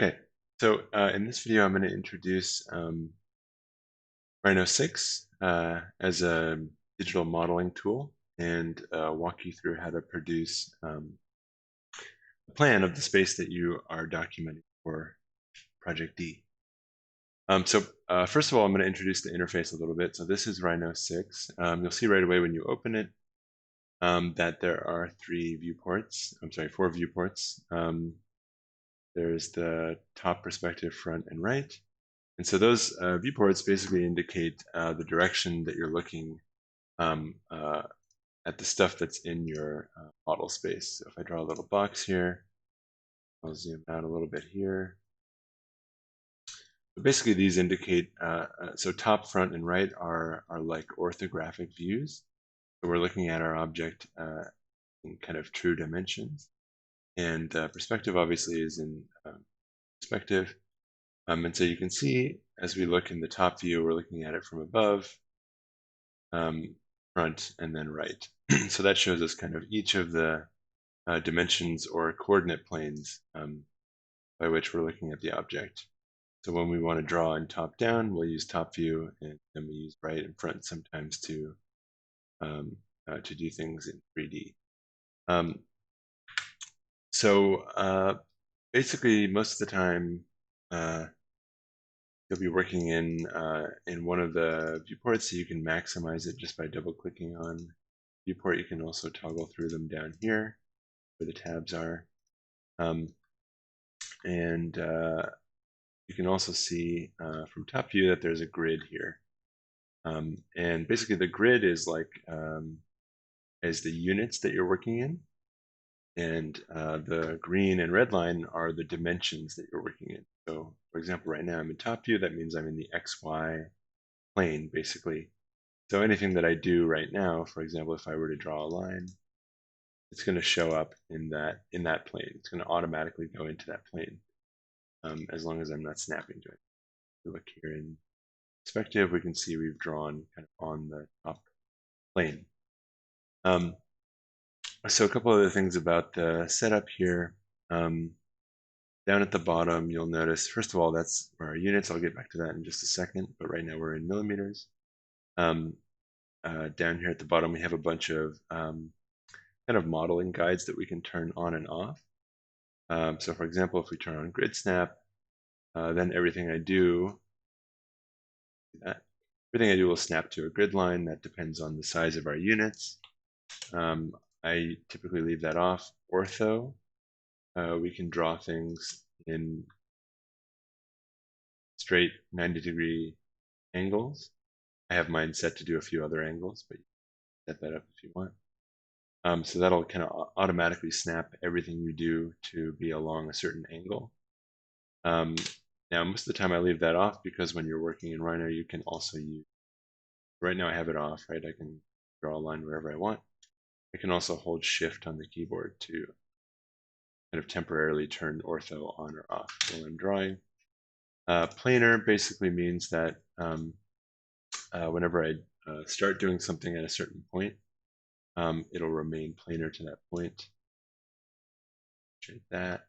Okay, so in this video, I'm going to introduce Rhino 6 as a digital modeling tool and walk you through how to produce a plan of the space that you are documenting for Project D. First of all, I'm going to introduce the interface a little bit. So this is Rhino 6. You'll see right away when you open it that there are four viewports. There's the top perspective, front, and right. And so those viewports basically indicate the direction that you're looking at the stuff that's in your model space. So if I draw a little box here, I'll zoom out a little bit here. But basically these indicate, so top, front, and right are like orthographic views. So we're looking at our object in kind of true dimensions. And perspective obviously is in perspective. And so you can see as we look in the top view, we're looking at it from above, front, and then right. So that shows us kind of each of the dimensions or coordinate planes by which we're looking at the object. So when we want to draw in top down, we'll use top view, and then we use right and front sometimes to do things in 3D. Basically, most of the time, you'll be working in one of the viewports, so you can maximize it just by double-clicking on viewport. You can also toggle through them down here where the tabs are. You can also see from top view that there's a grid here. And basically the grid is like is the units that you're working in. And the green and red line are the dimensions that you're working in. So for example, right now I'm in top view. That means I'm in the XY plane, basically. So anything that I do right now, for example, if I were to draw a line, it's going to show up in that plane. It's going to automatically go into that plane as long as I'm not snapping to it. If we look here in perspective, we can see we've drawn kind of on the top plane. So a couple other things about the setup here. Down at the bottom, you'll notice, first of all, that's our units. I'll get back to that in just a second, but right now we're in millimeters. Down here at the bottom, we have a bunch of kind of modeling guides that we can turn on and off. So for example, if we turn on grid snap, then everything I do will snap to a grid line. That depends on the size of our units. I typically leave that off. Ortho, we can draw things in straight 90-degree angles. I have mine set to do a few other angles, but you can set that up if you want. So that'll kind of automatically snap everything you do to be along a certain angle. Now, most of the time I leave that off because when you're working in Rhino, you can also use, right now I have it off, right? I can draw a line wherever I want. I can also hold Shift on the keyboard to kind of temporarily turn ortho on or off while I'm drawing. Planar basically means that whenever I start doing something at a certain point, it'll remain planar to that point. Change that.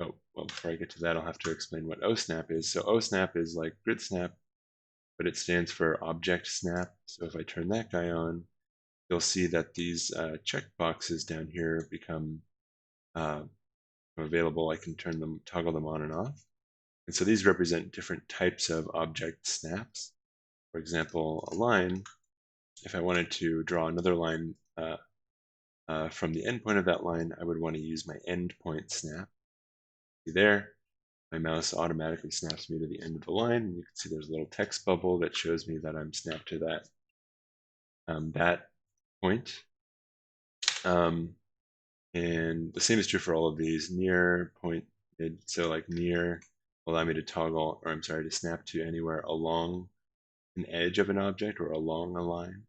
Oh, well, before I get to that, I'll have to explain what OSNAP is. So OSNAP is like grid snap, but it stands for object snap. So if I turn that guy on, you'll see that these check boxes down here become available. I can toggle them on and off. And so these represent different types of object snaps. For example, a line, if I wanted to draw another line from the endpoint of that line, I would want to use my endpoint snap. See there, my mouse automatically snaps me to the end of the line. And you can see there's a little text bubble that shows me that I'm snapped to that point. And the same is true for all of these. Near, point, mid. So like near will allow me to toggle, or I'm sorry, to snap to anywhere along an edge of an object or along a line.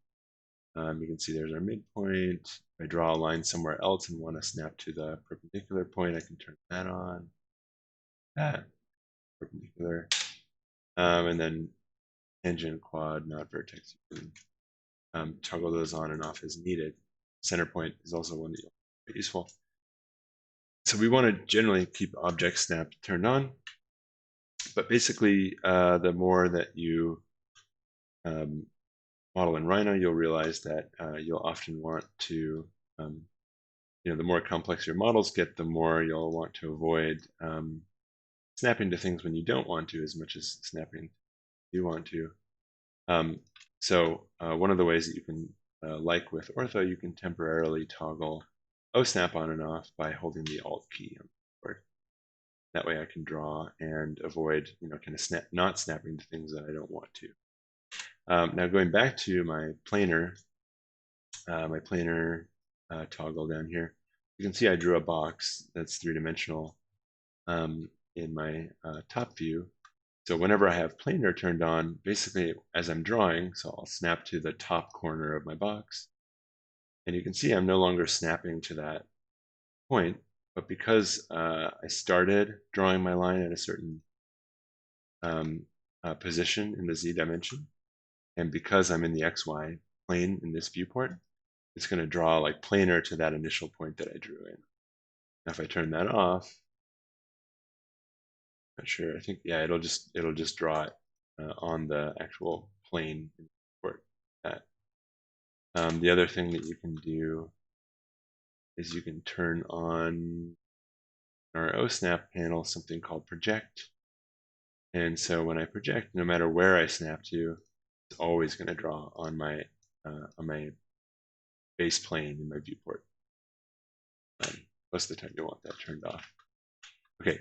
You can see there's our midpoint. If I draw a line somewhere else and want to snap to the perpendicular point, I can turn that on. That perpendicular. And then tangent, quad, not vertex. You can toggle those on and off as needed. Center point is also one that you'll find useful. So we want to generally keep object snap turned on, but basically the more that you model in Rhino, you'll realize that you'll often want to, the more complex your models get, the more you'll want to avoid snapping to things when you don't want to as much as snapping you want to. So one of the ways that you can, like with ortho, you can temporarily toggle OSnap on and off by holding the Alt key on the keyboard. That way I can draw and avoid, kind of not snapping to things that I don't want to. Now going back to my planar toggle down here, you can see I drew a box that's three-dimensional in my top view. So whenever I have planar turned on, basically as I'm drawing, so I'll snap to the top corner of my box, and you can see I'm no longer snapping to that point, but because I started drawing my line at a certain position in the Z dimension, and because I'm in the XY plane in this viewport, it's going to draw like planar to that initial point that I drew in. Now if I turn that off, not sure, I think, yeah, it'll just draw it on the actual plane for that. The other thing that you can do is you can turn on our OSnap panel something called project. And so when I project, no matter where I snap to, it's always going to draw on my base plane in my viewport. Most of the time, you'll want that turned off. Okay,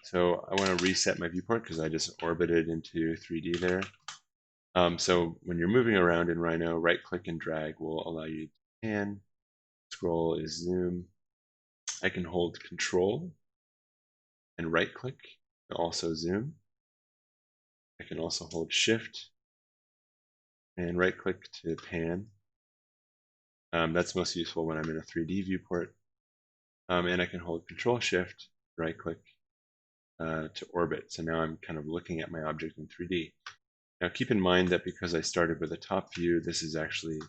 so I want to reset my viewport because I just orbited into 3D there. So when you're moving around in Rhino, right-click and drag will allow you to pan. Scroll is zoom. I can hold Control and right-click to also zoom. I can also hold Shift and right-click to pan. That's most useful when I'm in a 3D viewport. And I can hold Control-Shift, right-click to orbit. So now I'm kind of looking at my object in 3D. Now keep in mind that because I started with a top view, this is actually,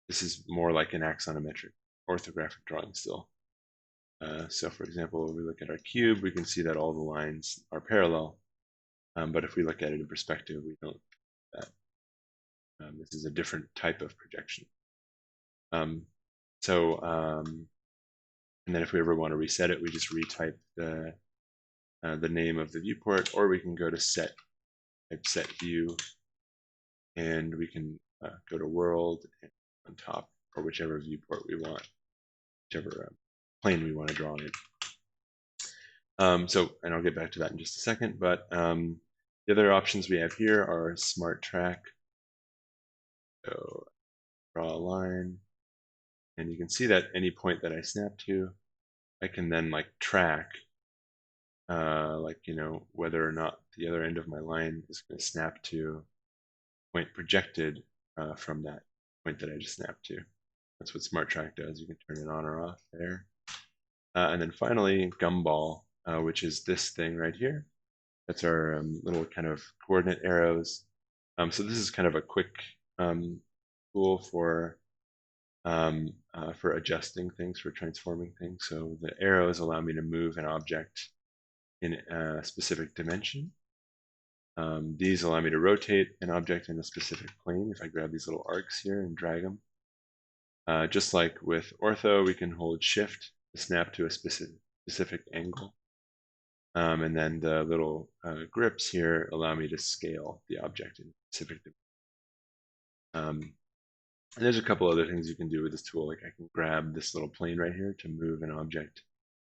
this is more like an axonometric orthographic drawing still. So for example, when we look at our cube, we can see that all the lines are parallel. But if we look at it in perspective, we don't see that. This is a different type of projection. And then if we ever want to reset it, we just retype the name of the viewport, or we can go to set view, and we can go to world and on top, or whichever viewport we want, whichever plane we want to draw in. And I'll get back to that in just a second, but the other options we have here are Smart Track. So draw a line, and you can see that any point that I snap to, I can then like track, whether or not the other end of my line is going to snap to point projected from that point that I just snapped to. That's what Smart Track does. You can turn it on or off there. And then finally, Gumball, which is this thing right here. That's our little kind of coordinate arrows. So this is kind of a quick tool for adjusting things, for transforming things. So the arrows allow me to move an object in a specific dimension. These allow me to rotate an object in a specific plane if I grab these little arcs here and drag them. Just like with ortho, we can hold shift to snap to a specific angle. And then the little grips here allow me to scale the object in a specific dimension. And there's a couple other things you can do with this tool. Like I can grab this little plane right here to move an object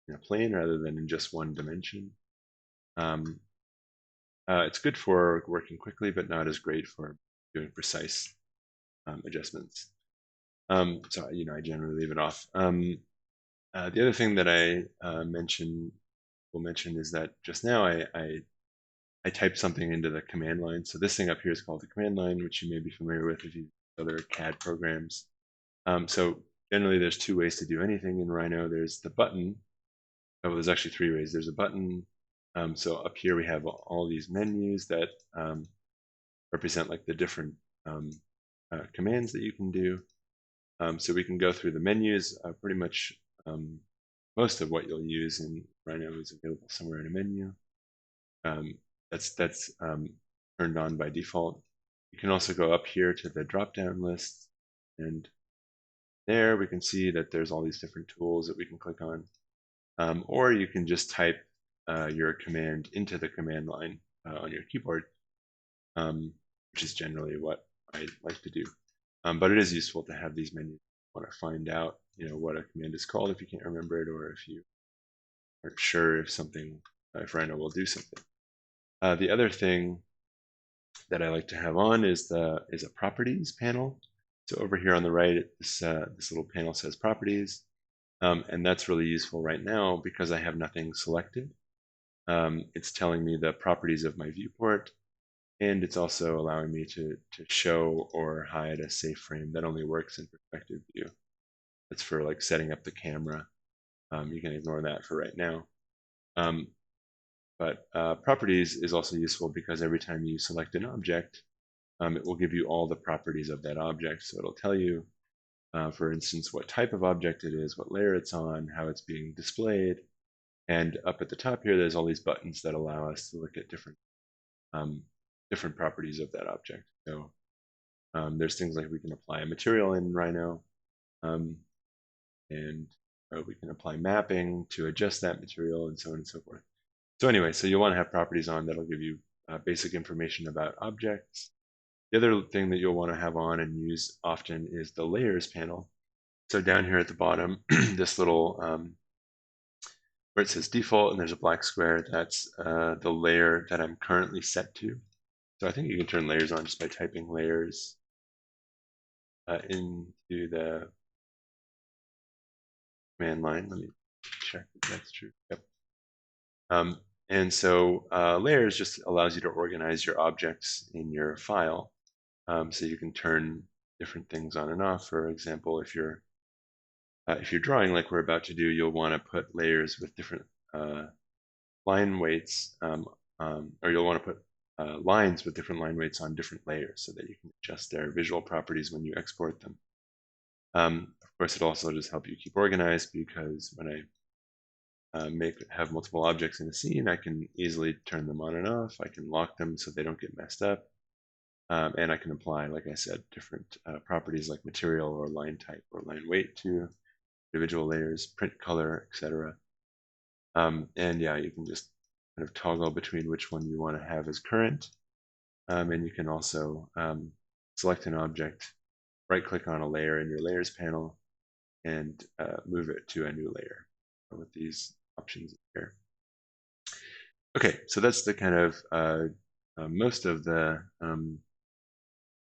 in a plane rather than in just one dimension. It's good for working quickly, but not as great for doing precise adjustments. So I generally leave it off. The other thing that I will mention is that just now I typed something into the command line. So this thing up here is called the command line, which you may be familiar with if you use other CAD programs. So generally there's two ways to do anything in Rhino. There's the button. Oh, well, there's actually three ways. There's a button. So up here we have all these menus that represent like the different commands that you can do. So we can go through the menus pretty much most of what you'll use in Rhino is available somewhere in a menu. That's turned on by default. You can also go up here to the drop-down list, and there we can see that there's all these different tools that we can click on. Or you can just type your command into the command line on your keyboard, which is generally what I like to do. But it is useful to have these menus. You want to find out, what a command is called if you can't remember it, or if you aren't sure if Rhino will do something. The other thing that I like to have on is a properties panel. So over here on the right, this little panel says properties, and that's really useful right now because I have nothing selected. It's telling me the properties of my viewport, and it's also allowing me to show or hide a safe frame that only works in perspective view. That's for like setting up the camera. You can ignore that for right now. But properties is also useful because every time you select an object, it will give you all the properties of that object. So it'll tell you, for instance, what type of object it is, what layer it's on, how it's being displayed. And up at the top here, there's all these buttons that allow us to look at different properties of that object. So there's things like we can apply a material in Rhino, and we can apply mapping to adjust that material, and so on and so forth. So anyway, so you'll want to have properties on that'll give you basic information about objects. The other thing that you'll want to have on and use often is the layers panel. So down here at the bottom, this little, where it says default and there's a black square, that's the layer that I'm currently set to. So I think you can turn layers on just by typing layers into the command line. Let me check if that's true. Yep. And so layers just allows you to organize your objects in your file. So you can turn different things on and off. For example, if you're drawing like we're about to do, you'll want to put layers with different line weights, or you'll want to put lines with different line weights on different layers so that you can adjust their visual properties when you export them. Of course, it'll also just help you keep organized because when I have multiple objects in a scene, I can easily turn them on and off. I can lock them so they don't get messed up. And I can apply, like I said, different properties like material or line type or line weight to individual layers, print color, etc. And yeah, you can just kind of toggle between which one you want to have as current. And you can also select an object, right-click on a layer in your layers panel, and move it to a new layer with these options here. Okay, so that's the kind of most of the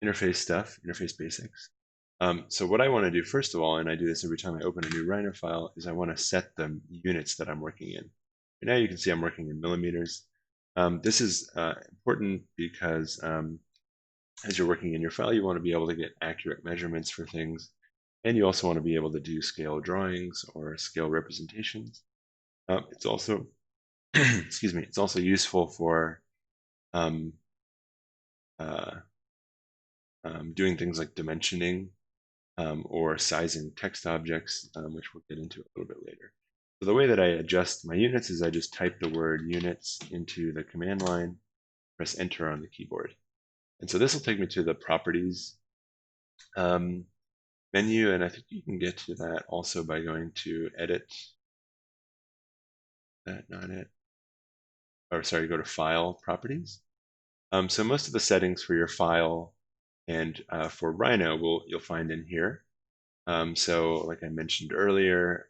interface stuff, interface basics. So what I want to do first of all, and I do this every time I open a new Rhino file, is I want to set the units that I'm working in. And now you can see I'm working in millimeters. This is important because as you're working in your file, you want to be able to get accurate measurements for things. And you also want to be able to do scale drawings or scale representations. It's also, excuse me, it's also useful for doing things like dimensioning or sizing text objects, which we'll get into a little bit later. So the way that I adjust my units is I just type the word units into the command line, press enter on the keyboard. And so this will take me to the properties menu, and I think you can get to that also by going to edit, not it, or sorry, go to file properties. So most of the settings for your file and for Rhino you'll find in here. So like I mentioned earlier,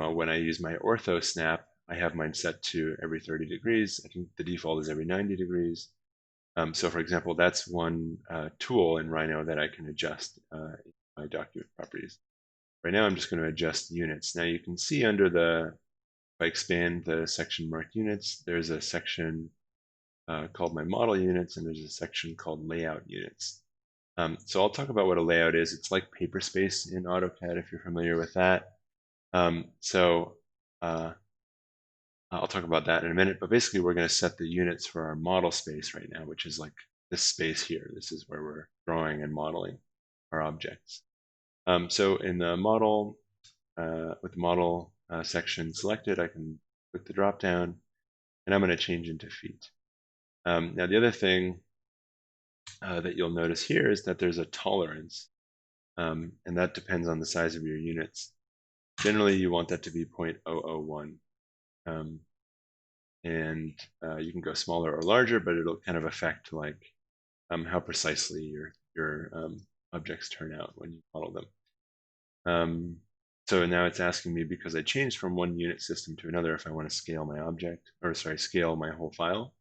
when I use my ortho snap, I have mine set to every 30 degrees. I think the default is every 90 degrees. So for example, that's one tool in Rhino that I can adjust in my document properties. Right now, I'm just going to adjust units. Now you can see under if I expand the section marked units, there's a section called my model units, and there's a section called layout units. So I'll talk about what a layout is. It's like paper space in AutoCAD, if you're familiar with that. I'll talk about that in a minute, but basically we're going to set the units for our model space right now, which is like this space here. This is where we're drawing and modeling our objects. So in the model with the model section selected, I can click the drop down, and I'm going to change into feet. Now, the other thing that you'll notice here is that there's a tolerance, and that depends on the size of your units. Generally, you want that to be 0.001. And you can go smaller or larger, but it'll kind of affect like how precisely your objects turn out when you model them. So now it's asking me, because I changed from one unit system to another, if I want to scale my object, or sorry, scale my whole file.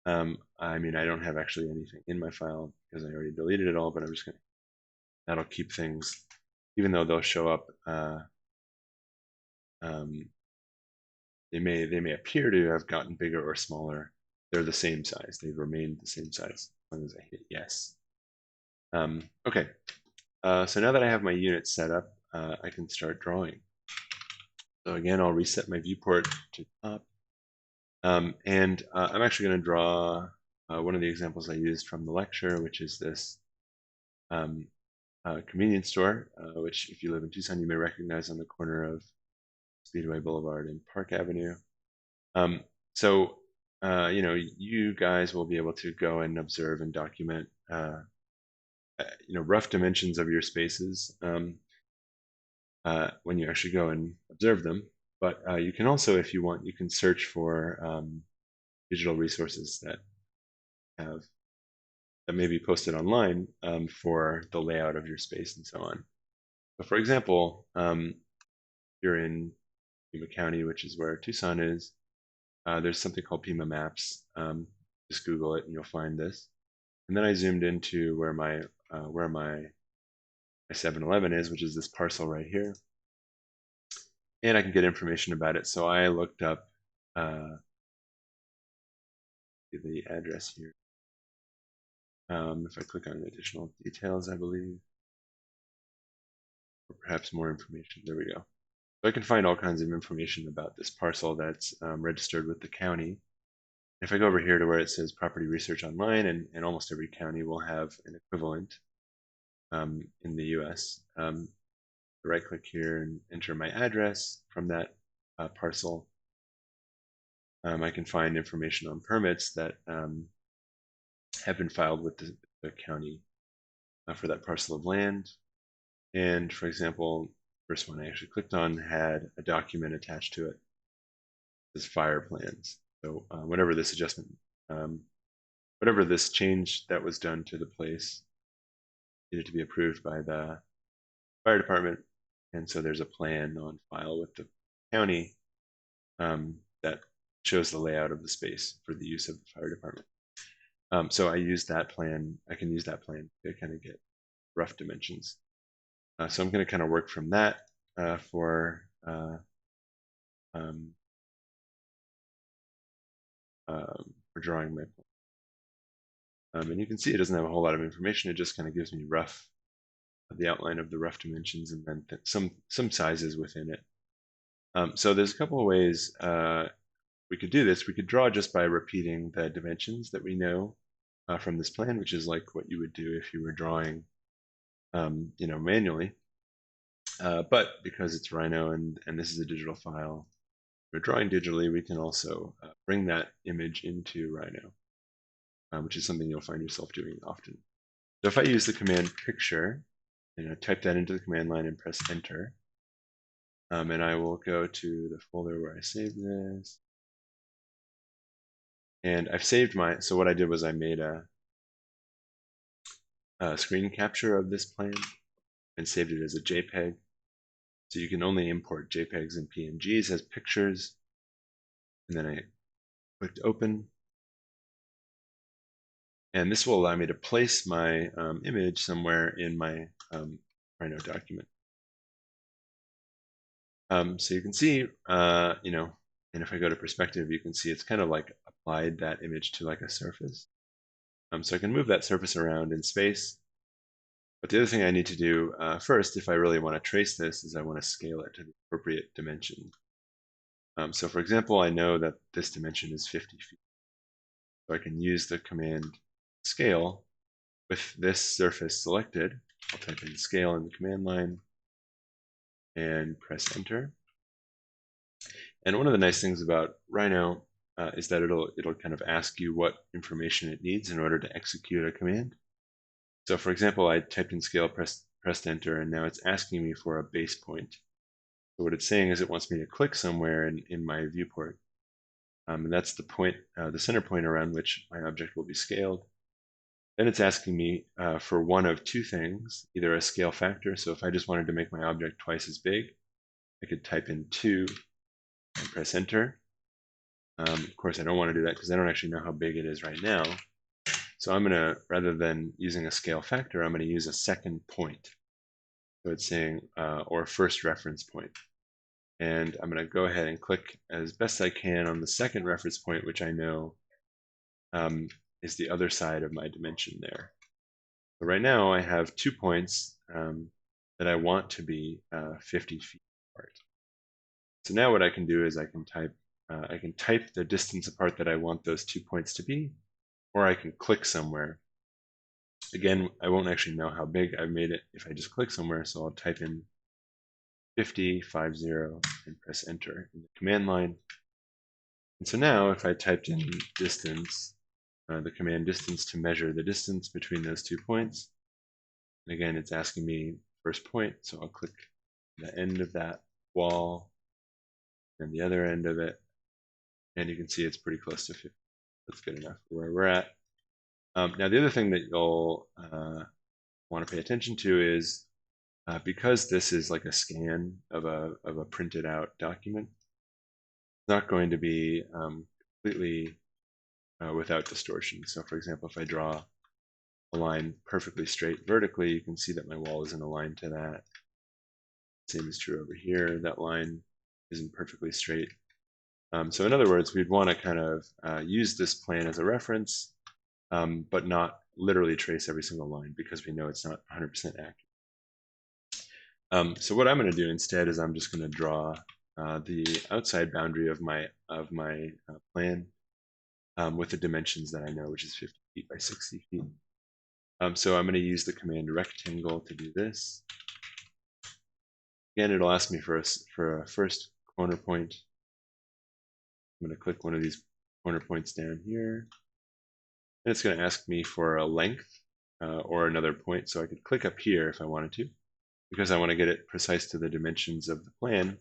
I mean, I don't have actually anything in my file because I already deleted it all, but I'm just gonna, that'll keep things, even though they'll show up, they may appear to have gotten bigger or smaller. They're the same size. They've remained the same size as long as I hit yes. Okay, so now that I have my unit set up, I can start drawing. So again, I'll reset my viewport to top. And I'm actually going to draw one of the examples I used from the lecture, which is this convenience store, which if you live in Tucson, you may recognize on the corner of Speedway Boulevard and Park Avenue. So, you know, you guys will be able to go and observe and document, you know, rough dimensions of your spaces when you actually go and observe them. But you can also, if you want, you can search for digital resources that may be posted online for the layout of your space and so on. So for example, you're in Pima County, which is where Tucson is. There's something called Pima Maps. Just Google it and you'll find this. And then I zoomed into where my 7-Eleven is, which is this parcel right here. And I can get information about it. So I looked up the address here. If I click on additional details, I believe, or perhaps more information. There we go. So I can find all kinds of information about this parcel that's registered with the county. If I go over here to where it says property research online, and almost every county will have an equivalent in the US, right click here and enter my address from that parcel. I can find information on permits that have been filed with the county for that parcel of land. And for example, the first one I actually clicked on had a document attached to it. This fire plans. So whatever this adjustment, whatever this change that was done to the place needed to be approved by the fire department. And so there's a plan on file with the county that shows the layout of the space for the use of the fire department. So I use that plan. I can use that plan to kind of get rough dimensions. So I'm going to kind of work from that for drawing my plan. And you can see it doesn't have a whole lot of information. It just kind of gives me rough, the outline of the rough dimensions and then some sizes within it. So there's a couple of ways we could do this. We could draw just by repeating the dimensions that we know from this plan, which is like what you would do if you were drawing, you know, manually. But because it's Rhino and this is a digital file, we're drawing digitally, we can also bring that image into Rhino, which is something you'll find yourself doing often. So if I use the command picture, you know, type that into the command line and press enter, and I will go to the folder where I saved this. And I've saved so what I did was I made a screen capture of this plan and saved it as a JPEG. So you can only import JPEGs and PNGs as pictures. And then I clicked open. And this will allow me to place my image somewhere in my Rhino document. So you can see, you know, and if I go to perspective, you can see it's kind of like applied that image to like a surface. So I can move that surface around in space. But the other thing I need to do first, if I really want to trace this, is I want to scale it to the appropriate dimension. So for example, I know that this dimension is 50 feet. So I can use the command scale with this surface selected. I'll type in scale in the command line. and press enter. And one of the nice things about Rhino is that it'll kind of ask you what information it needs in order to execute a command. So for example, I typed in scale, pressed enter, and now it's asking me for a base point. So what it's saying is it wants me to click somewhere in my viewport. And that's the point, the center point around which my object will be scaled. Then it's asking me for one of two things, either a scale factor. So if I just wanted to make my object twice as big, I could type in 2 and press enter. Of course, I don't want to do that because I don't actually know how big it is right now. So I'm going to, rather than using a scale factor, I'm going to use a second point. So it's saying, or first reference point. And I'm going to go ahead and click as best I can on the second reference point, which I know is the other side of my dimension there. So right now I have 2 points that I want to be 50 feet apart. So now what I can do is I can type the distance apart that I want those 2 points to be, or I can click somewhere. Again, I won't actually know how big I've made it if I just click somewhere, so I'll type in 50, 50, and press enter in the command line. And so now if I typed in distance, the command distance to measure the distance between those 2 points, and again, it's asking me first point, so I'll click the end of that wall and the other end of it, and you can see it's pretty close to 50. That's good enough for where we're at. Now, the other thing that you'll want to pay attention to is because this is like a scan of a printed out document, it's not going to be completely without distortion. So for example, if I draw a line perfectly straight vertically, you can see that my wall isn't aligned to that. Same is true over here. That line isn't perfectly straight. So in other words, we'd want to kind of use this plan as a reference, but not literally trace every single line because we know it's not 100% accurate. So what I'm going to do instead is I'm just going to draw the outside boundary of my plan with the dimensions that I know, which is 50 feet by 60 feet. So I'm going to use the command rectangle to do this. Again, it'll ask me for a first corner point. I'm going to click one of these corner points down here. And it's going to ask me for a length or another point. So I could click up here if I wanted to, because I want to get it precise to the dimensions of the plan.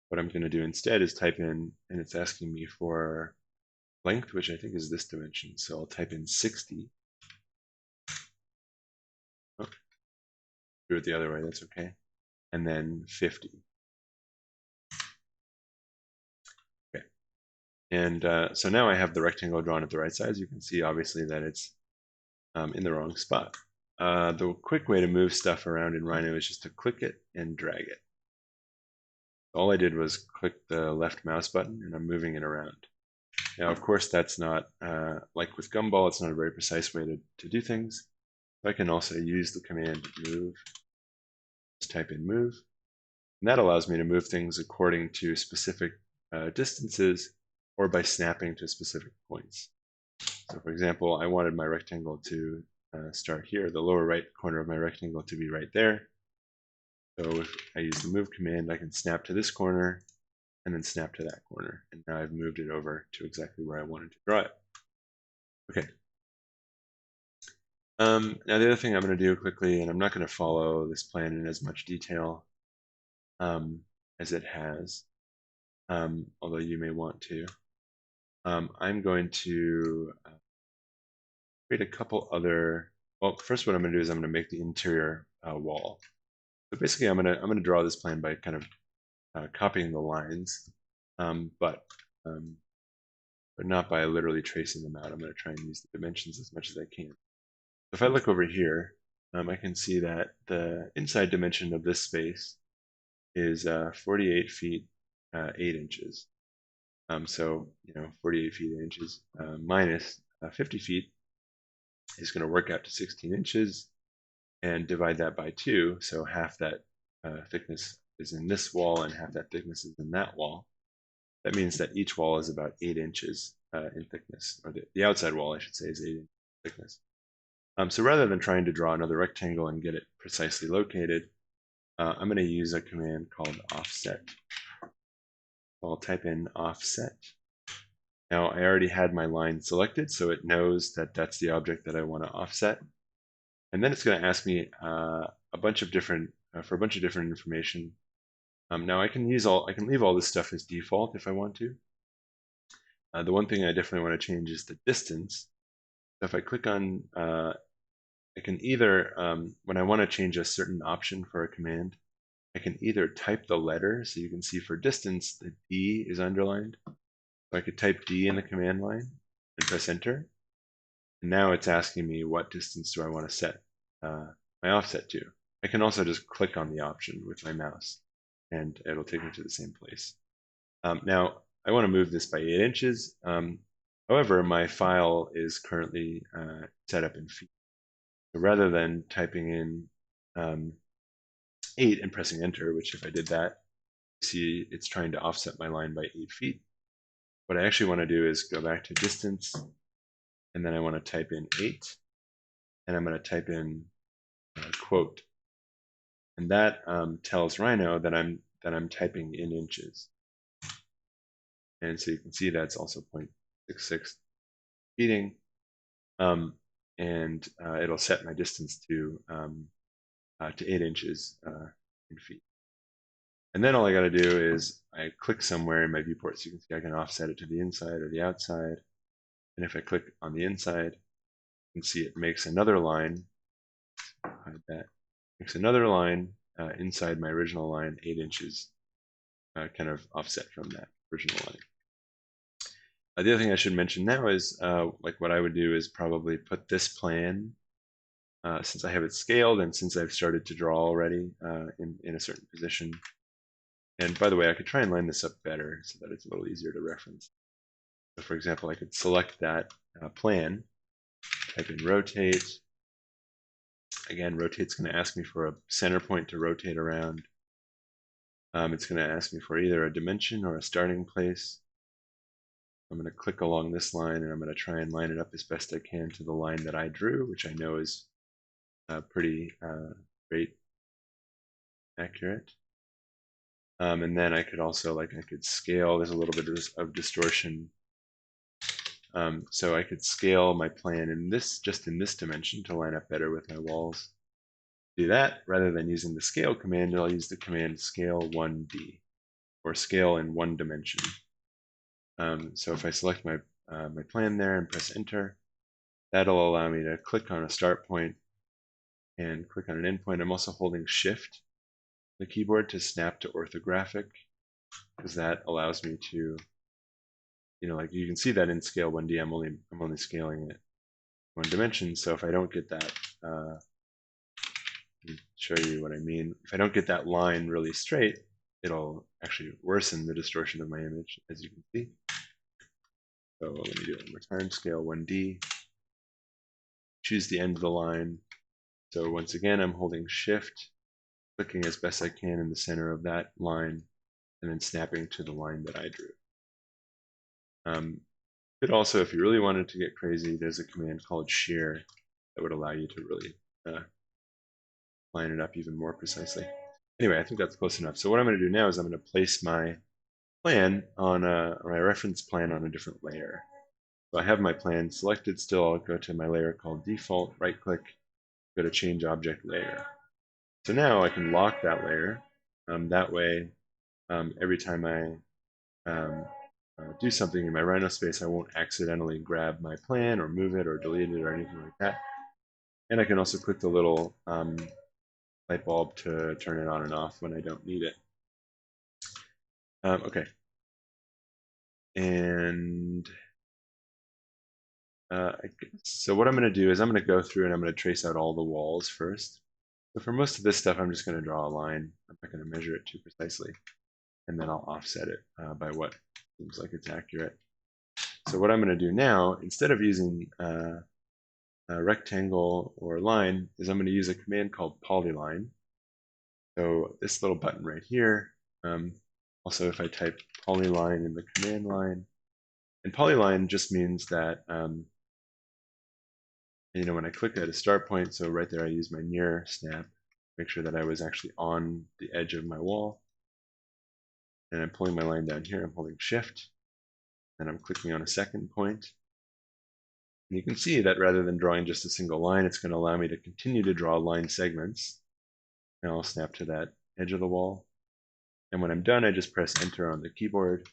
What I'm going to do instead is type in, and it's asking me for length, which I think is this dimension. So I'll type in 60. Oh, do it the other way, that's okay. And then 50. Okay. And so now I have the rectangle drawn at the right size. You can see obviously that it's in the wrong spot. The quick way to move stuff around in Rhino is just to click it and drag it. All I did was click the left mouse button and I'm moving it around. Now, of course, that's not, like with Gumball, it's not a very precise way to do things. So I can also use the command move. Just type in move. And that allows me to move things according to specific distances or by snapping to specific points. So for example, I wanted my rectangle to start here, the lower right corner of my rectangle to be right there. So if I use the move command, I can snap to this corner and then snap to that corner. And now I've moved it over to exactly where I wanted to draw it. Okay. Now the other thing I'm going to do quickly, and I'm not going to follow this plan in as much detail as it has, although you may want to. I'm going to create a couple other, well, first what I'm going to do is I'm going to make the interior wall. So basically I'm going to draw this plan by kind of copying the lines, but not by literally tracing them out. I'm going to try and use the dimensions as much as I can. If I look over here, I can see that the inside dimension of this space is 48 feet 8 inches. So 48 feet 8 inches minus 50 feet is going to work out to 16 inches, and divide that by 2. So half that thickness is in this wall and half that thickness is in that wall. That means that each wall is about 8 inches in thickness, or the outside wall, I should say, is 8 inches in thickness. So rather than trying to draw another rectangle and get it precisely located, I'm going to use a command called offset. I'll type in offset. Now I already had my line selected, so it knows that that's the object that I want to offset. And then it's going to ask me a bunch of different for a bunch of different information. Now I can leave all this stuff as default if I want to. The one thing I definitely want to change is the distance. So if I click on, I can either, when I want to change a certain option for a command, I can either type the letter, so you can see for distance, the D is underlined. So I could type D in the command line and press enter. And now it's asking me what distance do I want to set my offset to. I can also just click on the option with my mouse and it'll take me to the same place. Now, I want to move this by 8 inches. However, my file is currently set up in feet. So rather than typing in 8 and pressing enter, which if I did that, you see it's trying to offset my line by 8 feet. What I actually want to do is go back to distance, and then I want to type in 8, and I'm going to type in quote. And that tells Rhino that I'm typing in inches. And so you can see that's also 0.66 feeding. And it'll set my distance to 8 inches in feet. And then all I got to do is I click somewhere in my viewport, so you can see I can offset it to the inside or the outside. And if I click on the inside, you can see it makes another line. Hide that. Makes another line inside my original line, 8 inches, kind of offset from that original line. The other thing I should mention now is, like what I would do is probably put this plan, since I have it scaled and since I've started to draw already in a certain position. And by the way, I could try and line this up better so that it's a little easier to reference. So for example, I could select that plan, type in rotate. Again, rotate's going to ask me for a center point to rotate around. It's going to ask me for either a dimension or a starting place. I'm going to click along this line and I'm going to try and line it up as best I can to the line that I drew, which I know is pretty great, accurate. And then I could also, I could scale. There's a little bit of distortion. So I could scale my plan in just in this dimension to line up better with my walls. To do that, rather than using the scale command, I'll use the command scale 1D, or scale in 1 dimension. So if I select my plan there and press enter, that'll allow me to click on a start point and click on an endpoint. I'm also holding shift the keyboard to snap to orthographic, because that allows me to, like you can see that in scale 1D, I'm only scaling it 1 dimension. So if I don't get that, let me show you what I mean. If I don't get that line really straight, it'll actually worsen the distortion of my image, as you can see. So let me do it one more time. Scale 1D. Choose the end of the line. So once again, I'm holding shift, clicking as best I can in the center of that line, and then snapping to the line that I drew. But also, if you really wanted to get crazy, there's a command called shear that would allow you to really line it up even more precisely. Anyway, I think that's close enough. So what I'm going to do now is I'm going to place my plan on my reference plan on a different layer. So I have my plan selected still. I'll go to my layer called default, right click, go to change object layer. So now I can lock that layer. That way, every time I do something in my Rhino space, I won't accidentally grab my plan or move it or delete it or anything like that. And I can also click the little light bulb to turn it on and off when I don't need it. Okay. And so what I'm going to do is I'm going to go through and I'm going to trace out all the walls first. So for most of this stuff, I'm just going to draw a line. I'm not going to measure it too precisely. And then I'll offset it by what seems like it's accurate. So what I'm going to do now, instead of using a rectangle or line, is I'm going to use a command called Polyline. So this little button right here. Also, if I type Polyline in the command line, and Polyline just means that when I click at a start point, so right there I use my near snap, make sure that I was actually on the edge of my wall. And I'm pulling my line down here. I'm holding Shift, and I'm clicking on a second point. And you can see that rather than drawing just a single line, it's going to allow me to continue to draw line segments. And I'll snap to that edge of the wall. And when I'm done, I just press Enter on the keyboard.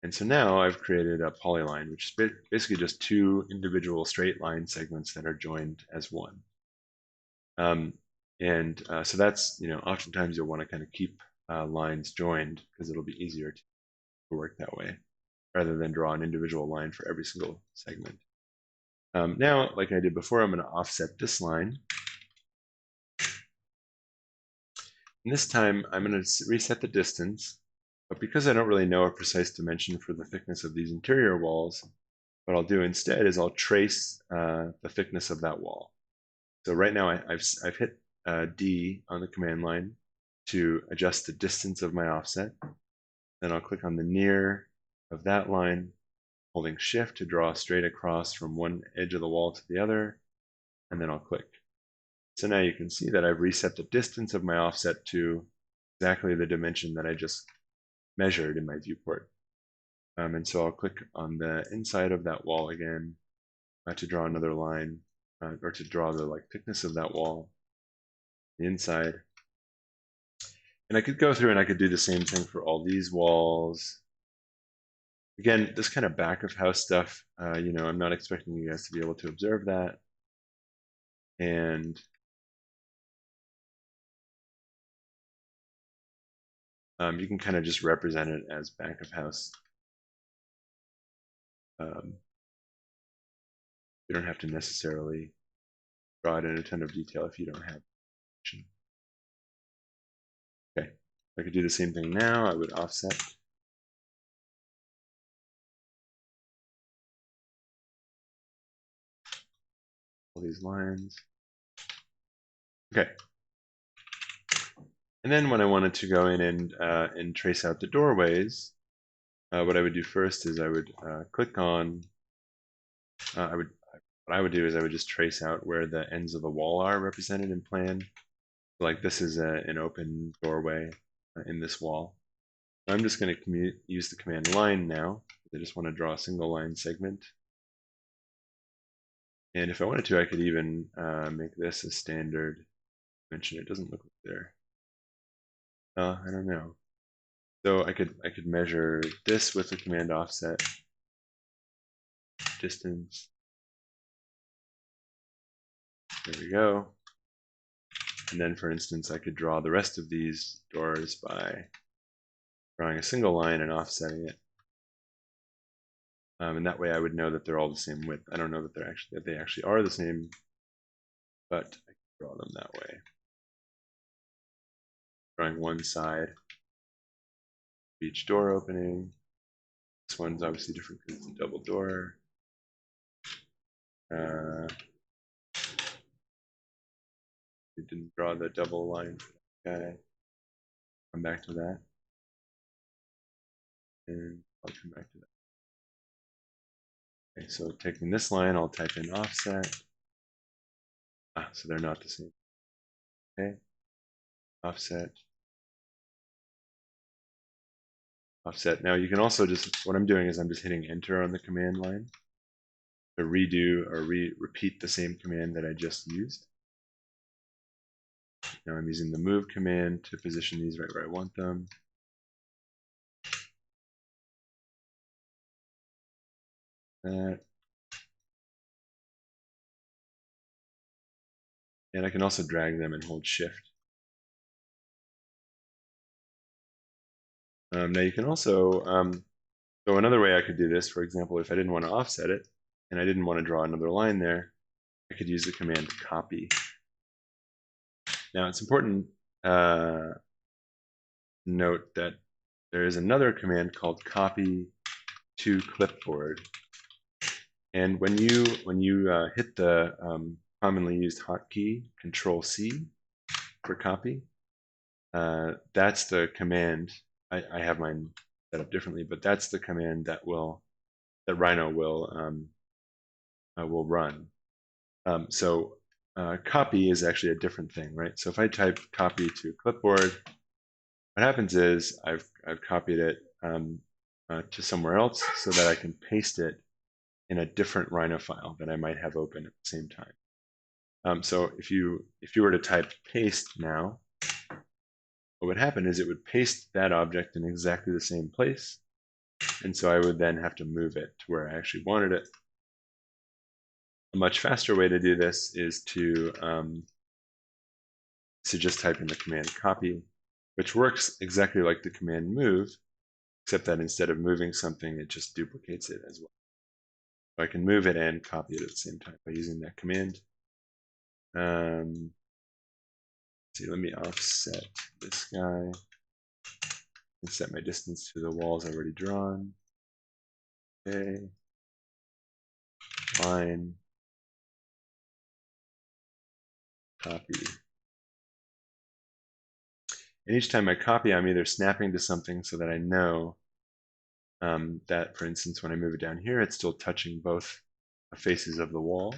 And so now I've created a polyline, which is basically just two individual straight line segments that are joined as one. So that's, oftentimes you'll want to kind of keep lines joined because it'll be easier to work that way rather than draw an individual line for every single segment. Now, like I did before, I'm going to offset this line. And this time, I'm going to reset the distance. But because I don't really know a precise dimension for the thickness of these interior walls, what I'll do instead is I'll trace the thickness of that wall. So right now, I've hit D on the command line to adjust the distance of my offset. Then I'll click on the near of that line, holding Shift to draw straight across from one edge of the wall to the other, and then I'll click. So now you can see that I've reset the distance of my offset to exactly the dimension that I just measured in my viewport. And so I'll click on the inside of that wall again to draw another line, or to draw the thickness of that wall, the inside. And I could go through and I could do the same thing for all these walls. Again, this kind of back of house stuff, I'm not expecting you guys to be able to observe that. And you can kind of just represent it as back of house. You don't have to necessarily draw it in a ton of detail if you don't have. Okay, I could do the same thing now. I would offset. All these lines. Okay. And then when I wanted to go in and trace out the doorways, what I would do first is I would click on. What I would do is I would just trace out where the ends of the wall are represented in plan. Like this is an open doorway in this wall. I'm just going to use the command line now. I just want to draw a single line segment. And if I wanted to, I could even make this a standard dimension. It doesn't look like there. I don't know. So I could measure this with the command offset distance. There we go. And then, for instance, I could draw the rest of these doors by drawing a single line and offsetting it. And that way I would know that they're all the same width. I don't know that they actually are the same, but I can draw them that way. Drawing one side of each door opening. This one's obviously different because it's a double door. We didn't draw the double line for that guy. Come back to that. And I'll come back to that. Okay, so taking this line, I'll type in offset. So they're not the same. Okay, offset. Offset. Now you can also what I'm doing is I'm just hitting enter on the command line to redo or repeat the same command that I just used. Now I'm using the move command to position these right where I want them. That. And I can also drag them and hold shift. Now you can also, so another way I could do this, for example, if I didn't want to offset it and I didn't want to draw another line there, I could use the command copy. Now it's important to note that there is another command called copy to clipboard. And when you hit the commonly used hotkey Control-C for copy, that's the command. I have mine set up differently, but that's the command that Rhino will run. So copy is actually a different thing, right? So if I type copy to clipboard, what happens is I've copied it to somewhere else so that I can paste it in a different Rhino file that I might have open at the same time. So if you were to type paste now, what would happen is it would paste that object in exactly the same place, and so I would then have to move it to where I actually wanted it. A much faster way to do this is to just type in the command copy, which works exactly like the command move, except that instead of moving something, it just duplicates it as well. So I can move it and copy it at the same time by using that command. See, let me offset this guy and set my distance to the walls I've already drawn. Okay. Line. Copy. And each time I copy, I'm either snapping to something so that I know that, for instance, when I move it down here, it's still touching both faces of the wall,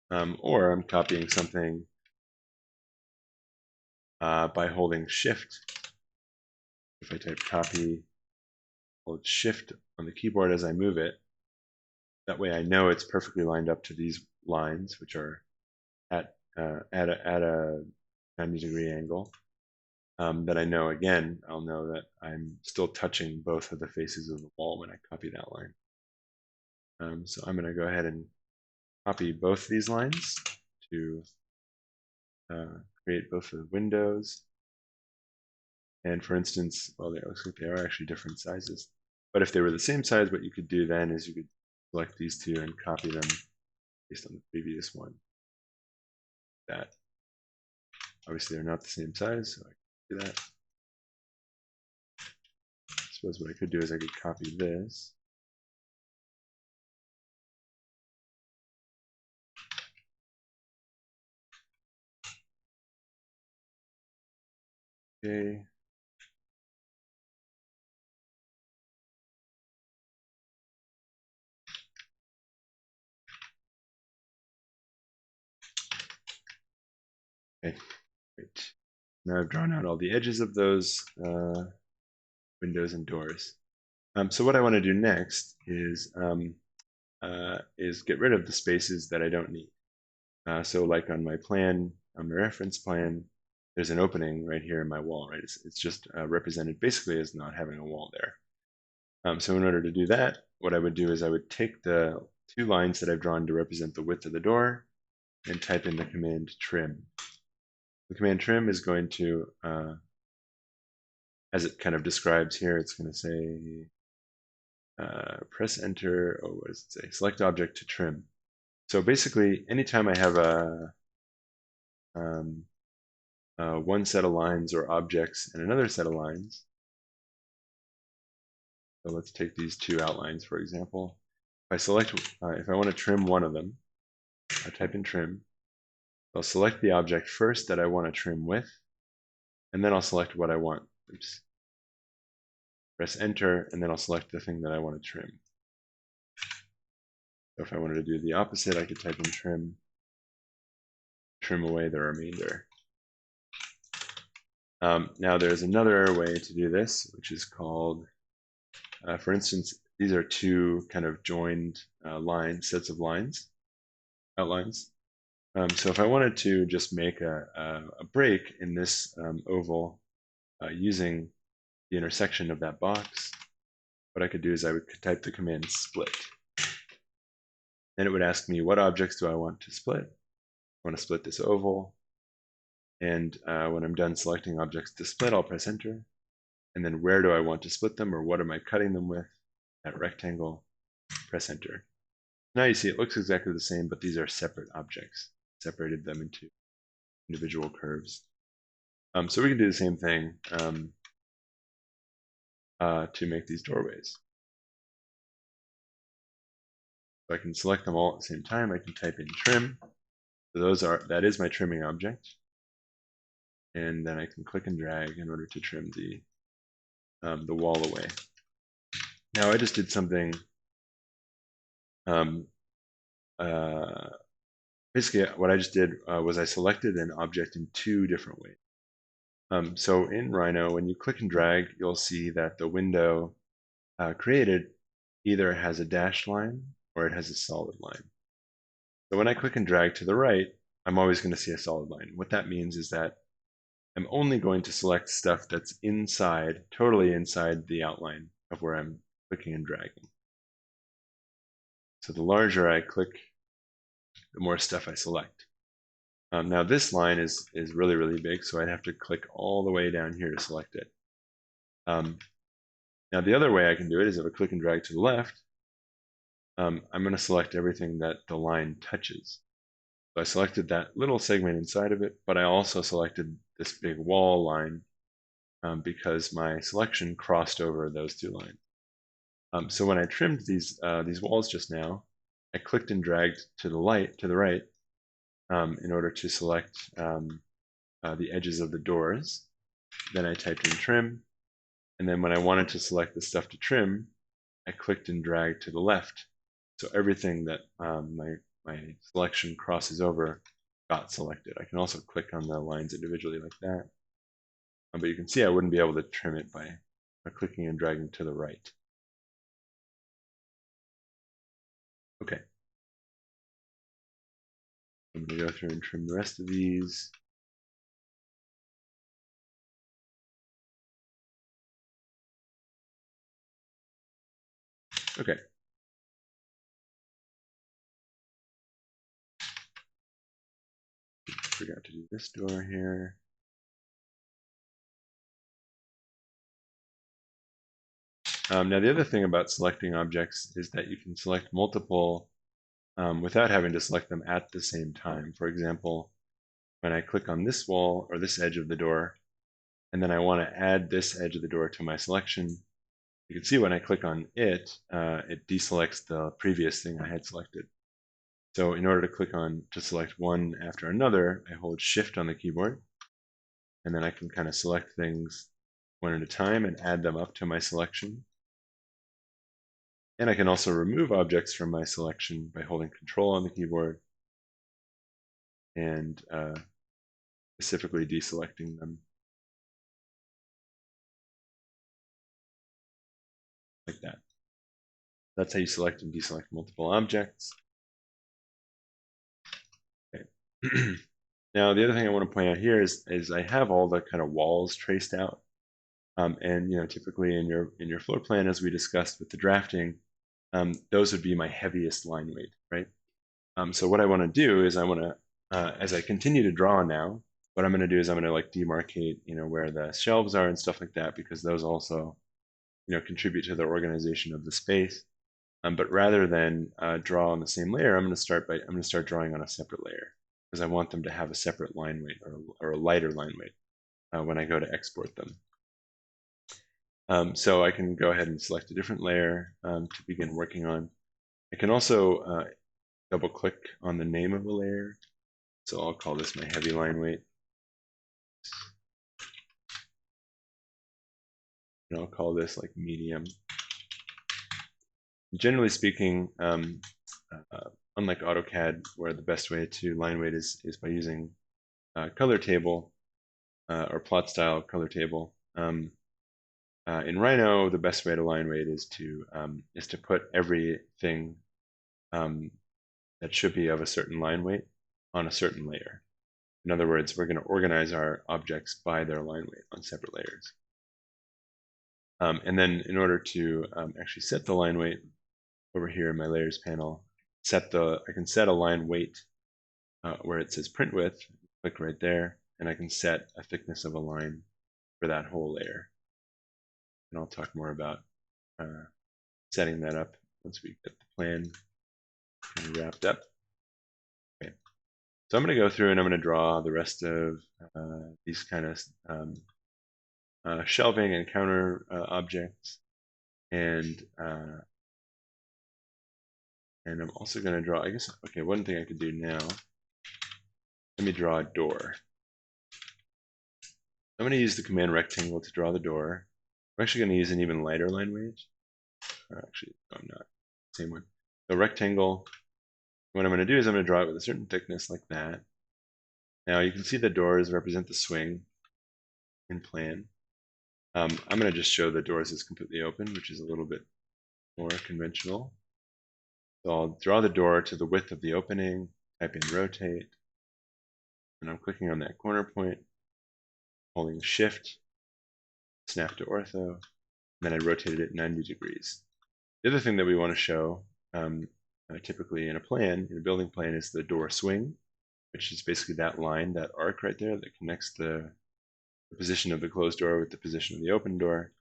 or I'm copying something by holding Shift. If I type copy, hold Shift on the keyboard as I move it, that way I know it's perfectly lined up to these lines, which are at a 90-degree angle. That I know, again, I'll know that I'm still touching both of the faces of the wall when I copy that line. So I'm going to go ahead and copy both these lines to create both of the windows. And for instance, well, it looks like they are actually different sizes. But if they were the same size, what you could do then is you could select these two and copy them based on the previous one. That obviously they're not the same size, so I can do that. I suppose what I could do is I could copy this. Okay. Okay, great. Now I've drawn out all the edges of those windows and doors. So what I want to do next is get rid of the spaces that I don't need. So like on my plan, on my reference plan, there's an opening right here in my wall, right? It's just represented basically as not having a wall there. So in order to do that, what I would do is I would take the two lines that I've drawn to represent the width of the door and type in the command trim. The command trim is going to, as it kind of describes here, it's going to say, press enter, oh, what does it say? Select object to trim. So basically, anytime I have one set of lines or objects and another set of lines, so let's take these two outlines, for example. If I select, if I want to trim one of them, I type in trim. I'll select the object first that I want to trim with, and then I'll select what I want. Oops. Press enter, and then I'll select the thing that I want to trim. So if I wanted to do the opposite, I could type in trim away the remainder. Now there's another way to do this, which is called, for instance, these are two kind of joined sets of outlines. So if I wanted to just make a break in this oval using the intersection of that box, what I could do is I would type the command split. Then it would ask me, what objects do I want to split? I want to split this oval. And when I'm done selecting objects to split, I'll press enter. And then where do I want to split them, or what am I cutting them with? That rectangle, press enter. Now you see it looks exactly the same, but these are separate objects. Separated them into individual curves. So we can do the same thing to make these doorways. So I can select them all at the same time. I can type in trim. So that is my trimming object. And then I can click and drag in order to trim the wall away. Now I just did something basically what I just did was I selected an object in two different ways. So in Rhino, when you click and drag, you'll see that the window created either has a dashed line or it has a solid line. So when I click and drag to the right, I'm always going to see a solid line. What that means is that I'm only going to select stuff that's inside, totally inside the outline of where I'm clicking and dragging. So the larger I click, the more stuff I select. Now this line is really, really big, so I'd have to click all the way down here to select it. Now the other way I can do it is if I click and drag to the left, I'm going to select everything that the line touches. So I selected that little segment inside of it, but I also selected this big wall line because my selection crossed over those two lines. So when I trimmed these walls just now, I clicked and dragged to the right in order to select the edges of the doors. Then I typed in trim, and then when I wanted to select the stuff to trim, I clicked and dragged to the left. So everything that my selection crosses over got selected. I can also click on the lines individually like that. But you can see I wouldn't be able to trim it by clicking and dragging to the right. Okay. I'm going to go through and trim the rest of these. Okay. Forgot to do this door here. Now the other thing about selecting objects is that you can select multiple without having to select them at the same time. For example, when I click on this wall or this edge of the door, and then I want to add this edge of the door to my selection, you can see when I click on it, it deselects the previous thing I had selected. So in order to select one after another, I hold Shift on the keyboard, and then I can kind of select things one at a time and add them up to my selection. And I can also remove objects from my selection by holding Control on the keyboard and specifically deselecting them like that. That's how you select and deselect multiple objects. Okay. Now, the other thing I want to point out here is I have all the kind of walls traced out. And typically in your floor plan, as we discussed with the drafting, those would be my heaviest line weight, right? So what I want to do is I want to, as I continue to draw now, what I'm going to do is I'm going to like demarcate, where the shelves are and stuff like that, because those also, contribute to the organization of the space. But rather than draw on the same layer, I'm going to start drawing on a separate layer because I want them to have a separate line weight or a lighter line weight when I go to export them. So I can go ahead and select a different layer to begin working on. I can also double click on the name of a layer. So I'll call this my heavy line weight. And I'll call this like medium. Generally speaking, unlike AutoCAD, where the best way to line weight is by using color table or plot style color table. In Rhino, the best way to line weight is to put everything that should be of a certain line weight on a certain layer. In other words, we're going to organize our objects by their line weight on separate layers. And then in order to actually set the line weight over here in my layers panel, I can set a line weight where it says print width, click right there, and I can set a thickness of a line for that whole layer. And I'll talk more about setting that up once we get the plan kind of wrapped up. Okay. So I'm going to go through and I'm going to draw the rest of these kind of shelving and counter objects. And I'm also going to draw, I guess, okay, one thing I could do now, let me draw a door. I'm going to use the command rectangle to draw the door. I'm actually going to use an even lighter line weight. Actually, no, I'm not. Same one. So rectangle, What I'm going to do is I'm going to draw it with a certain thickness like that. Now you can see the doors represent the swing in plan. I'm going to just show the doors as completely open, which is a little bit more conventional. So I'll draw the door to the width of the opening, type in rotate, and I'm clicking on that corner point, holding shift, snap to ortho, and then I rotated it 90 degrees. The other thing that we want to show, typically in a plan, in a building plan, is the door swing, which is basically that line, that arc right there that connects the position of the closed door with the position of the open door.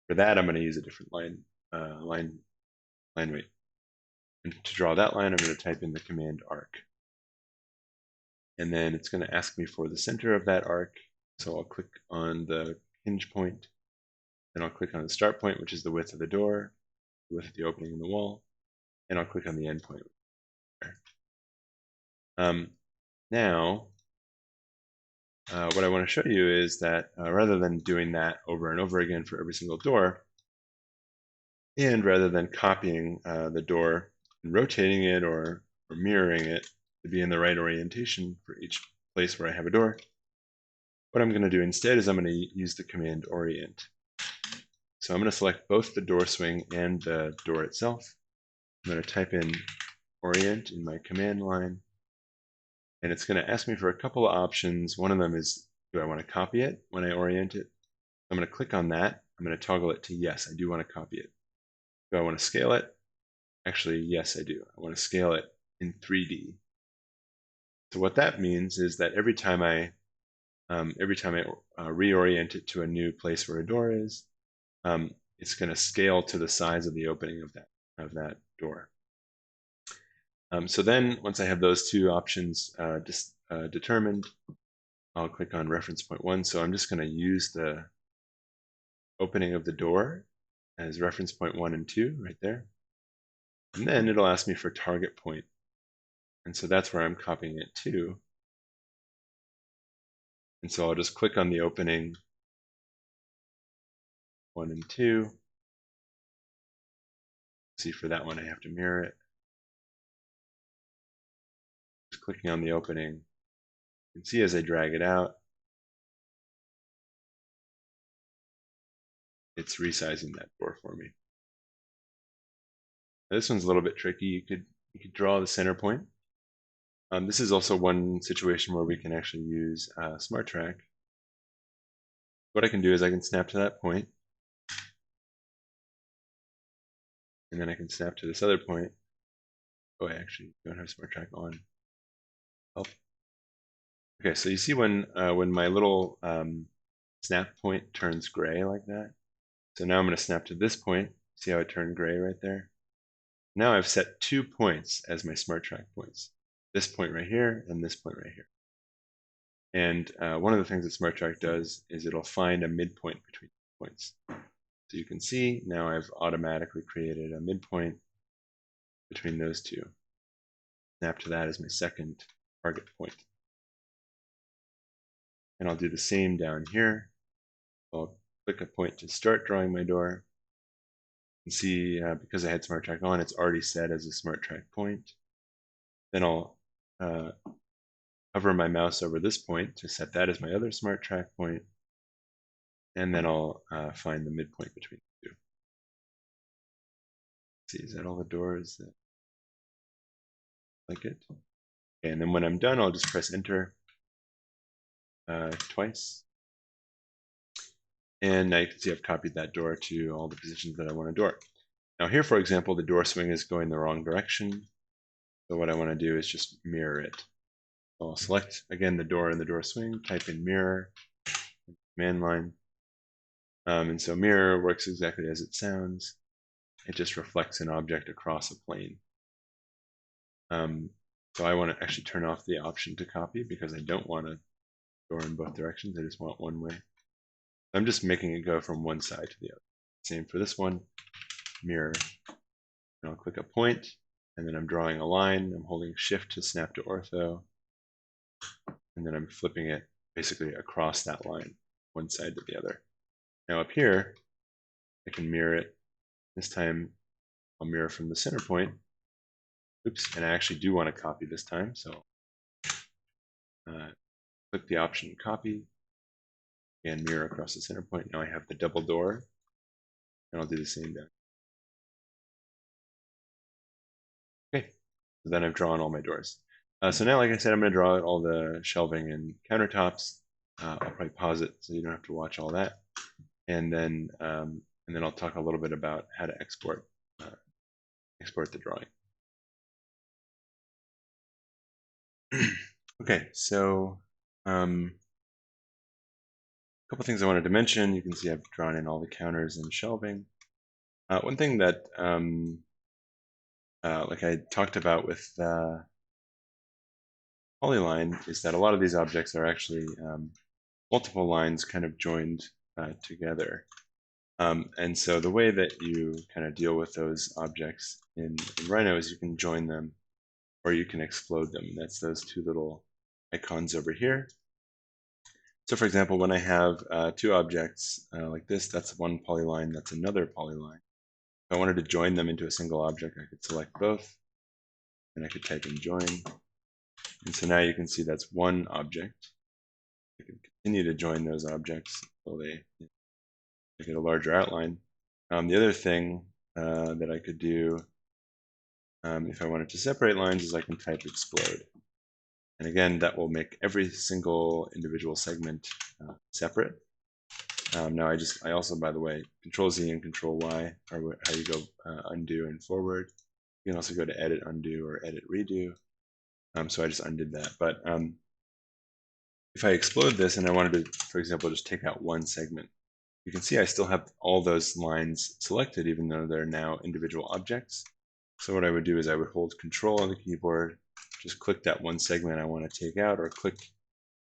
For that, I'm going to use a different line weight. And to draw that line, I'm going to type in the command arc. And then it's going to ask me for the center of that arc. So I'll click on the hinge point. Then I'll click on the start point, which is the width of the door, the width of the opening in the wall. And I'll click on the end point. Now, what I want to show you is that rather than doing that over and over again for every single door, and rather than copying the door and rotating it or mirroring it to be in the right orientation for each place where I have a door, what I'm going to do instead is I'm going to use the command orient. So I'm going to select both the door swing and the door itself. I'm going to type in orient in my command line, and it's going to ask me for a couple of options. One of them is, do I want to copy it when I orient it? I'm going to click on that. I'm going to toggle it to yes, I do want to copy it. Do I want to scale it? Actually, yes, I do. I want to scale it in 3D. So what that means is that every time I reorient it to a new place where a door is, it's going to scale to the size of the opening of that door. So then, once I have those two options determined, I'll click on reference point 1. So I'm just going to use the opening of the door as reference point 1 and 2 right there. And then it'll ask me for target point. And so that's where I'm copying it to. And so I'll just click on the opening 1 and 2. See, for that one, I have to mirror it. Just clicking on the opening. You can see as I drag it out, it's resizing that door for me. Now, this one's a little bit tricky. You could draw the center point. This is also one situation where we can actually use Smart Track. What I can do is I can snap to that point, and then I can snap to this other point. Oh, I actually don't have Smart Track on. Oh. Okay, so you see when my little snap point turns gray like that. So now I'm going to snap to this point. See how it turned gray right there? Now I've set 2 points as my Smart Track points. This point right here and this point right here. And one of the things that Smart Track does is it'll find a midpoint between points. So you can see now I've automatically created a midpoint between those two. Snap to that as my second target point. And I'll do the same down here. I'll click a point to start drawing my door. And see, because I had Smart Track on, it's already set as a Smart Track point. Then I'll hover my mouse over this point to set that as my other Smart Track point. And then I'll find the midpoint between the two. Let's see, is that all the doors that like it? Okay, and then when I'm done, I'll just press enter twice. And now you can see I've copied that door to all the positions that I want to door. Now here, for example, the door swing is going the wrong direction. So what I want to do is just mirror it. So I'll select, again, the door and the door swing, type in mirror, command line. And so mirror works exactly as it sounds. It just reflects an object across a plane. So I want to actually turn off the option to copy because I don't want a door in both directions. I just want one way. I'm just making it go from one side to the other. Same for this one, mirror. And I'll click a point, and then I'm drawing a line. I'm holding shift to snap to ortho. And then I'm flipping it basically across that line, one side to the other. Now up here, I can mirror it. This time I'll mirror from the center point. oops, and I actually do want to copy this time, so click the option copy and mirror across the center point. Now I have the double door, and I'll do the same down. Okay, so then I've drawn all my doors. So now, like I said, I'm going to draw out all the shelving and countertops. I'll probably pause it so you don't have to watch all that, and then I'll talk a little bit about how to export the drawing. Okay, so a couple things I wanted to mention. You can see I've drawn in all the counters and shelving. One thing that like I talked about with Polyline is that a lot of these objects are actually multiple lines kind of joined together. And so the way that you kind of deal with those objects in Rhino is you can join them or you can explode them. That's those two little icons over here. So for example, when I have two objects like this, that's one polyline, that's another polyline. If I wanted to join them into a single object, I could select both, and I could type in join. And so now you can see that's one object. I can continue to join those objects until they get a larger outline. The other thing that I could do if I wanted to separate lines is I can type explode. And again, that will make every single individual segment separate. Now I also, by the way, Control Z and Control Y are how you go undo and forward. You can also go to edit undo or edit redo. So I just undid that. But if I explode this and I wanted to, for example, just take out one segment, you can see I still have all those lines selected, even though they're now individual objects. So what I would do is I would hold Control on the keyboard, just click that one segment I want to take out, or click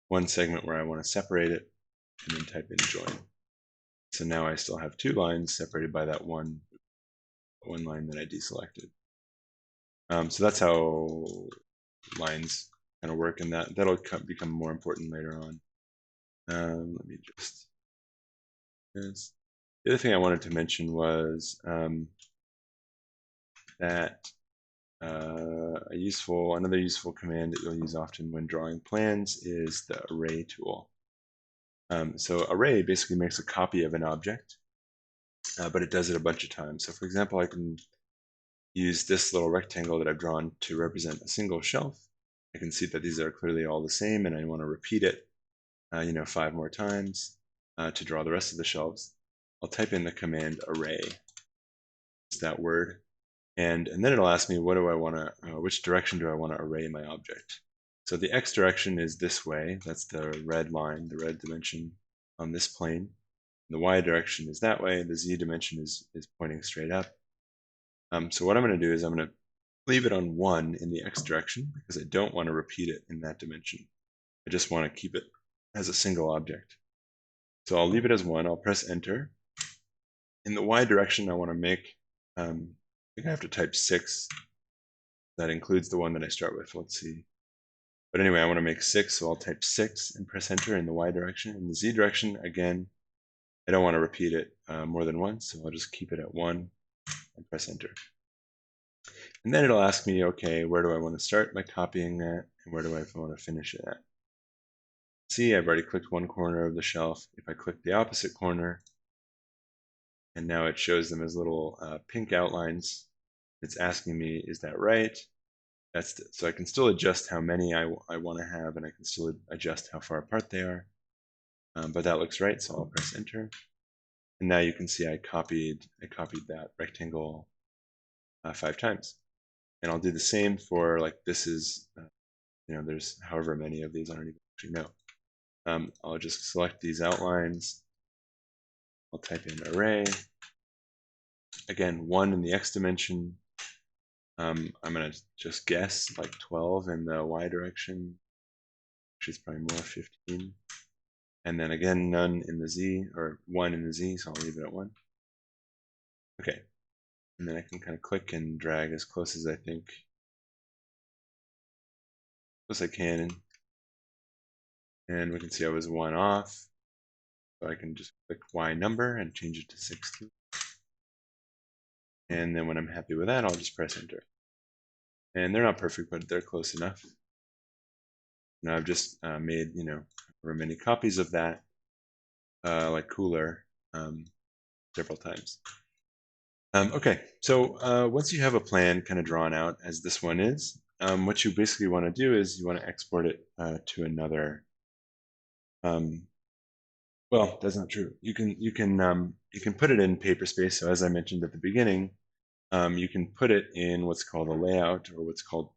one segment where I want to separate it, and then type in join. So now I still have two lines separated by that one line that I deselected. So that's how lines kind of work, and that'll become more important later on. Let me just. Yes. The other thing I wanted to mention was that another useful command that you'll use often when drawing plans is the array tool. So array basically makes a copy of an object, but it does it a bunch of times. So for example, I can use this little rectangle that I've drawn to represent a single shelf. I can see that these are clearly all the same, and I want to repeat it 5 more times to draw the rest of the shelves. I'll type in the command array. It's that word. And then it'll ask me, what do I want to, which direction do I want to array my object? So the X direction is this way. That's the red line, the red dimension on this plane. The Y direction is that way. The Z dimension is pointing straight up. So what I'm going to do is I'm going to leave it on 1 in the X direction because I don't want to repeat it in that dimension. I just want to keep it as a single object. So I'll leave it as 1. I'll press enter. In the Y direction, I want to make, I think I have to type 6. That includes the one that I start with. Let's see. But anyway, I want to make 6, so I'll type 6 and press enter in the Y direction. In the Z direction, again, I don't want to repeat it more than once, so I'll just keep it at 1 and press enter. And then it'll ask me, okay, where do I want to start by copying that, and where do I want to finish it at? See, I've already clicked one corner of the shelf. If I click the opposite corner, and now it shows them as little pink outlines, it's asking me, is that right? So I can still adjust how many I want to have, and I can still adjust how far apart they are. But that looks right, so I'll press enter. And now you can see I copied that rectangle 5 times. And I'll do the same for, like, this is, there's however many of these, I don't even actually know. I'll just select these outlines. I'll type in array. Again, 1 in the X dimension. I'm going to just guess like 12 in the Y direction, which is probably more 15. And then again, none in the Z, or 1 in the Z, so I'll leave it at 1. Okay. And then I can kind of click and drag as close as I think, close as I can. And we can see I was 1 off. So I can just click Y number and change it to 60. And then when I'm happy with that, I'll just press enter. And they're not perfect, but they're close enough. Now I've just made, however many copies of that, like cooler, several times. Okay, so once you have a plan kind of drawn out, as this one is, what you basically want to do is you want to export it to another. Well, that's not true. You can put it in paperspace. So as I mentioned at the beginning, you can put it in what's called a layout or what's called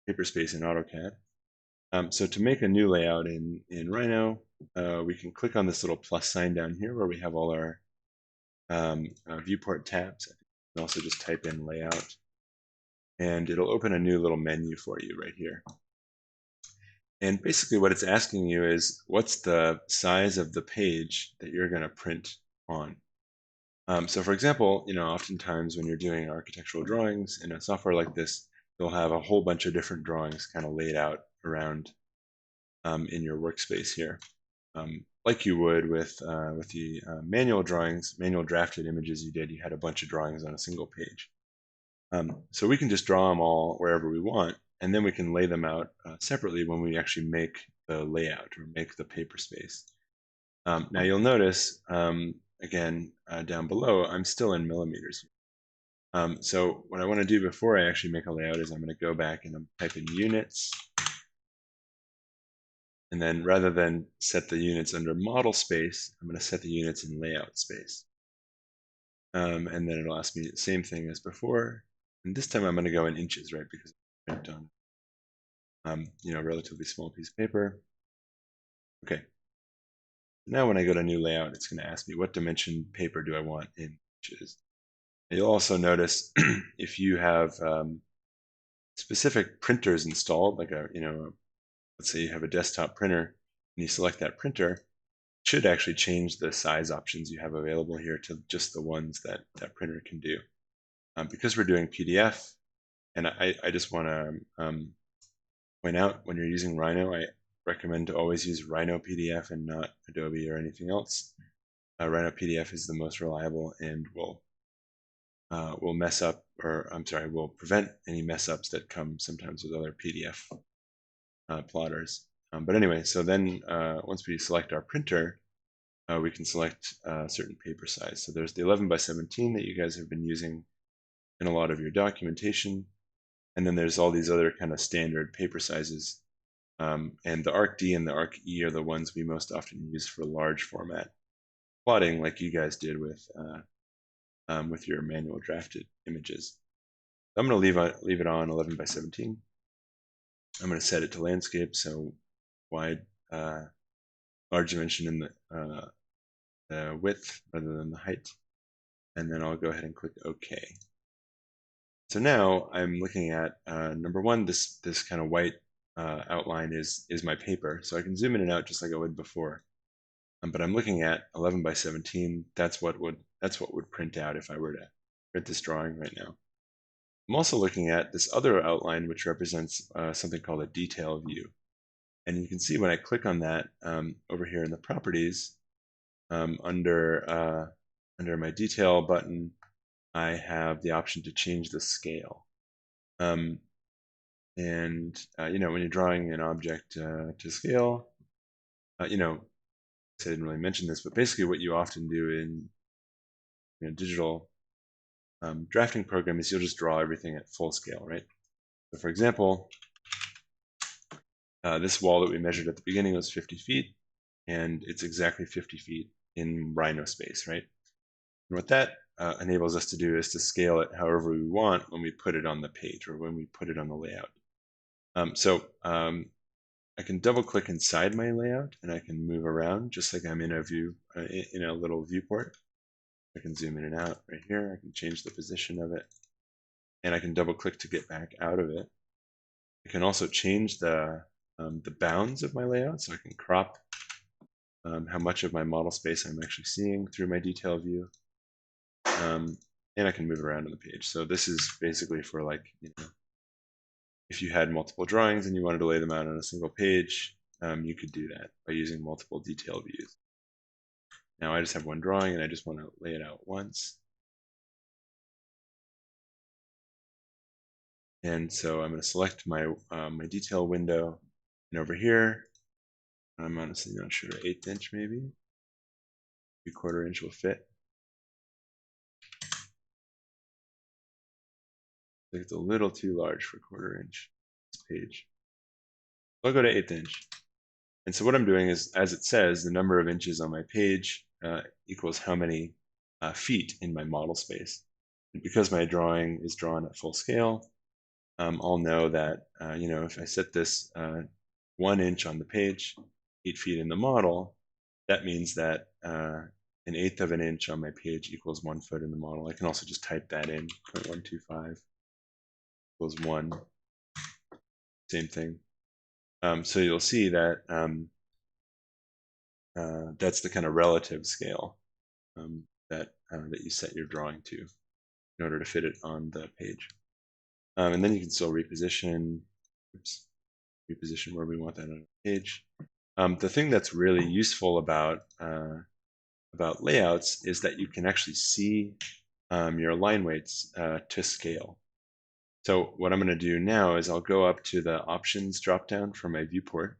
paperspace in AutoCAD. So to make a new layout in Rhino, we can click on this little plus sign down here where we have all our viewport tabs. You can also just type in layout, and it'll open a new little menu for you right here. And basically what it's asking you is, what's the size of the page that you're going to print on? So for example, oftentimes when you're doing architectural drawings in a software like this, you'll have a whole bunch of different drawings kind of laid out around in your workspace here. Like you would with the manual drawings, manual drafted images you did, you had a bunch of drawings on a single page. So we can just draw them all wherever we want, and then we can lay them out separately when we actually make the layout or make the paper space. Now you'll notice, again, down below, I'm still in millimeters. So what I want to do before I actually make a layout is I'm going to go back and I'm typing units. And then rather than set the units under model space, I'm going to set the units in layout space. And then it'll ask me the same thing as before. And this time I'm going to go in inches, right? Because I've done, relatively small piece of paper. Okay. Now when I go to new layout, it's going to ask me what dimension paper do I want in inches. And you'll also notice if you have specific printers installed, like let's say you have a desktop printer and you select that printer, it should actually change the size options you have available here to just the ones that that printer can do. Because we're doing PDF, and I just want to point out, when you're using Rhino, I recommend to always use Rhino Pdf and not Adobe or anything else. Rhino Pdf is the most reliable and will mess up, or I'm sorry, will prevent any mess ups that come sometimes with other PDF plotters. But anyway, so then once we select our printer, we can select a certain paper size. So there's the 11 by 17 that you guys have been using in a lot of your documentation. And then there's all these other kind of standard paper sizes. And the ArcD and the ArcE are the ones we most often use for large format plotting, like you guys did with your manual drafted images. I'm going to leave it on 11 by 17. I'm going to set it to landscape, so wide, large dimension in the width rather than the height. And then I'll go ahead and click OK. So now I'm looking at number one, this kind of white outline is my paper, so I can zoom in and out just like I would before. But I'm looking at 11 by 17. That's what would print out if I were to print this drawing right now. I'm also looking at this other outline, which represents something called a detail view. And you can see when I click on that over here in the properties, under my detail button, I have the option to change the scale. And when you're drawing an object to scale, I didn't really mention this, but basically what you often do in digital drafting program is you'll just draw everything at full scale, right? So for example, this wall that we measured at the beginning was 50 feet, and it's exactly 50 feet in Rhino space, right? And what that enables us to do is to scale it however we want when we put it on the page or when we put it on the layout. I can double click inside my layout and I can move around just like I'm in a view, in a little viewport. I can zoom in and out right here. I can change the position of it, and I can double click to get back out of it. I can also change the bounds of my layout, so I can crop how much of my model space I'm actually seeing through my detail view, and I can move around on the page. So this is basically for, like, if you had multiple drawings and you wanted to lay them out on a single page, you could do that by using multiple detail views. Now I just have one drawing and I just want to lay it out once. And so I'm going to select my my detail window, and over here, I'm honestly not sure, 1/8 inch maybe, 3/4 inch will fit. I think it's a little too large for 1/4 inch, this page. I'll go to 1/8 inch. And so what I'm doing is, as it says, the number of inches on my page equals how many feet in my model space. And because my drawing is drawn at full scale, I'll know that, you know, if I set this 1 inch on the page, 8 feet in the model, that means that 1/8 of an inch on my page equals 1 foot in the model. I can also just type that in, 0.125 equals 1, same thing. So you'll see that that's the kind of relative scale that you set your drawing to in order to fit it on the page. And then you can still reposition, reposition where we want that on the page. The thing that's really useful about layouts is that you can actually see your line weights to scale. So what I'm going to do now is I'll go up to the options dropdown for my viewport.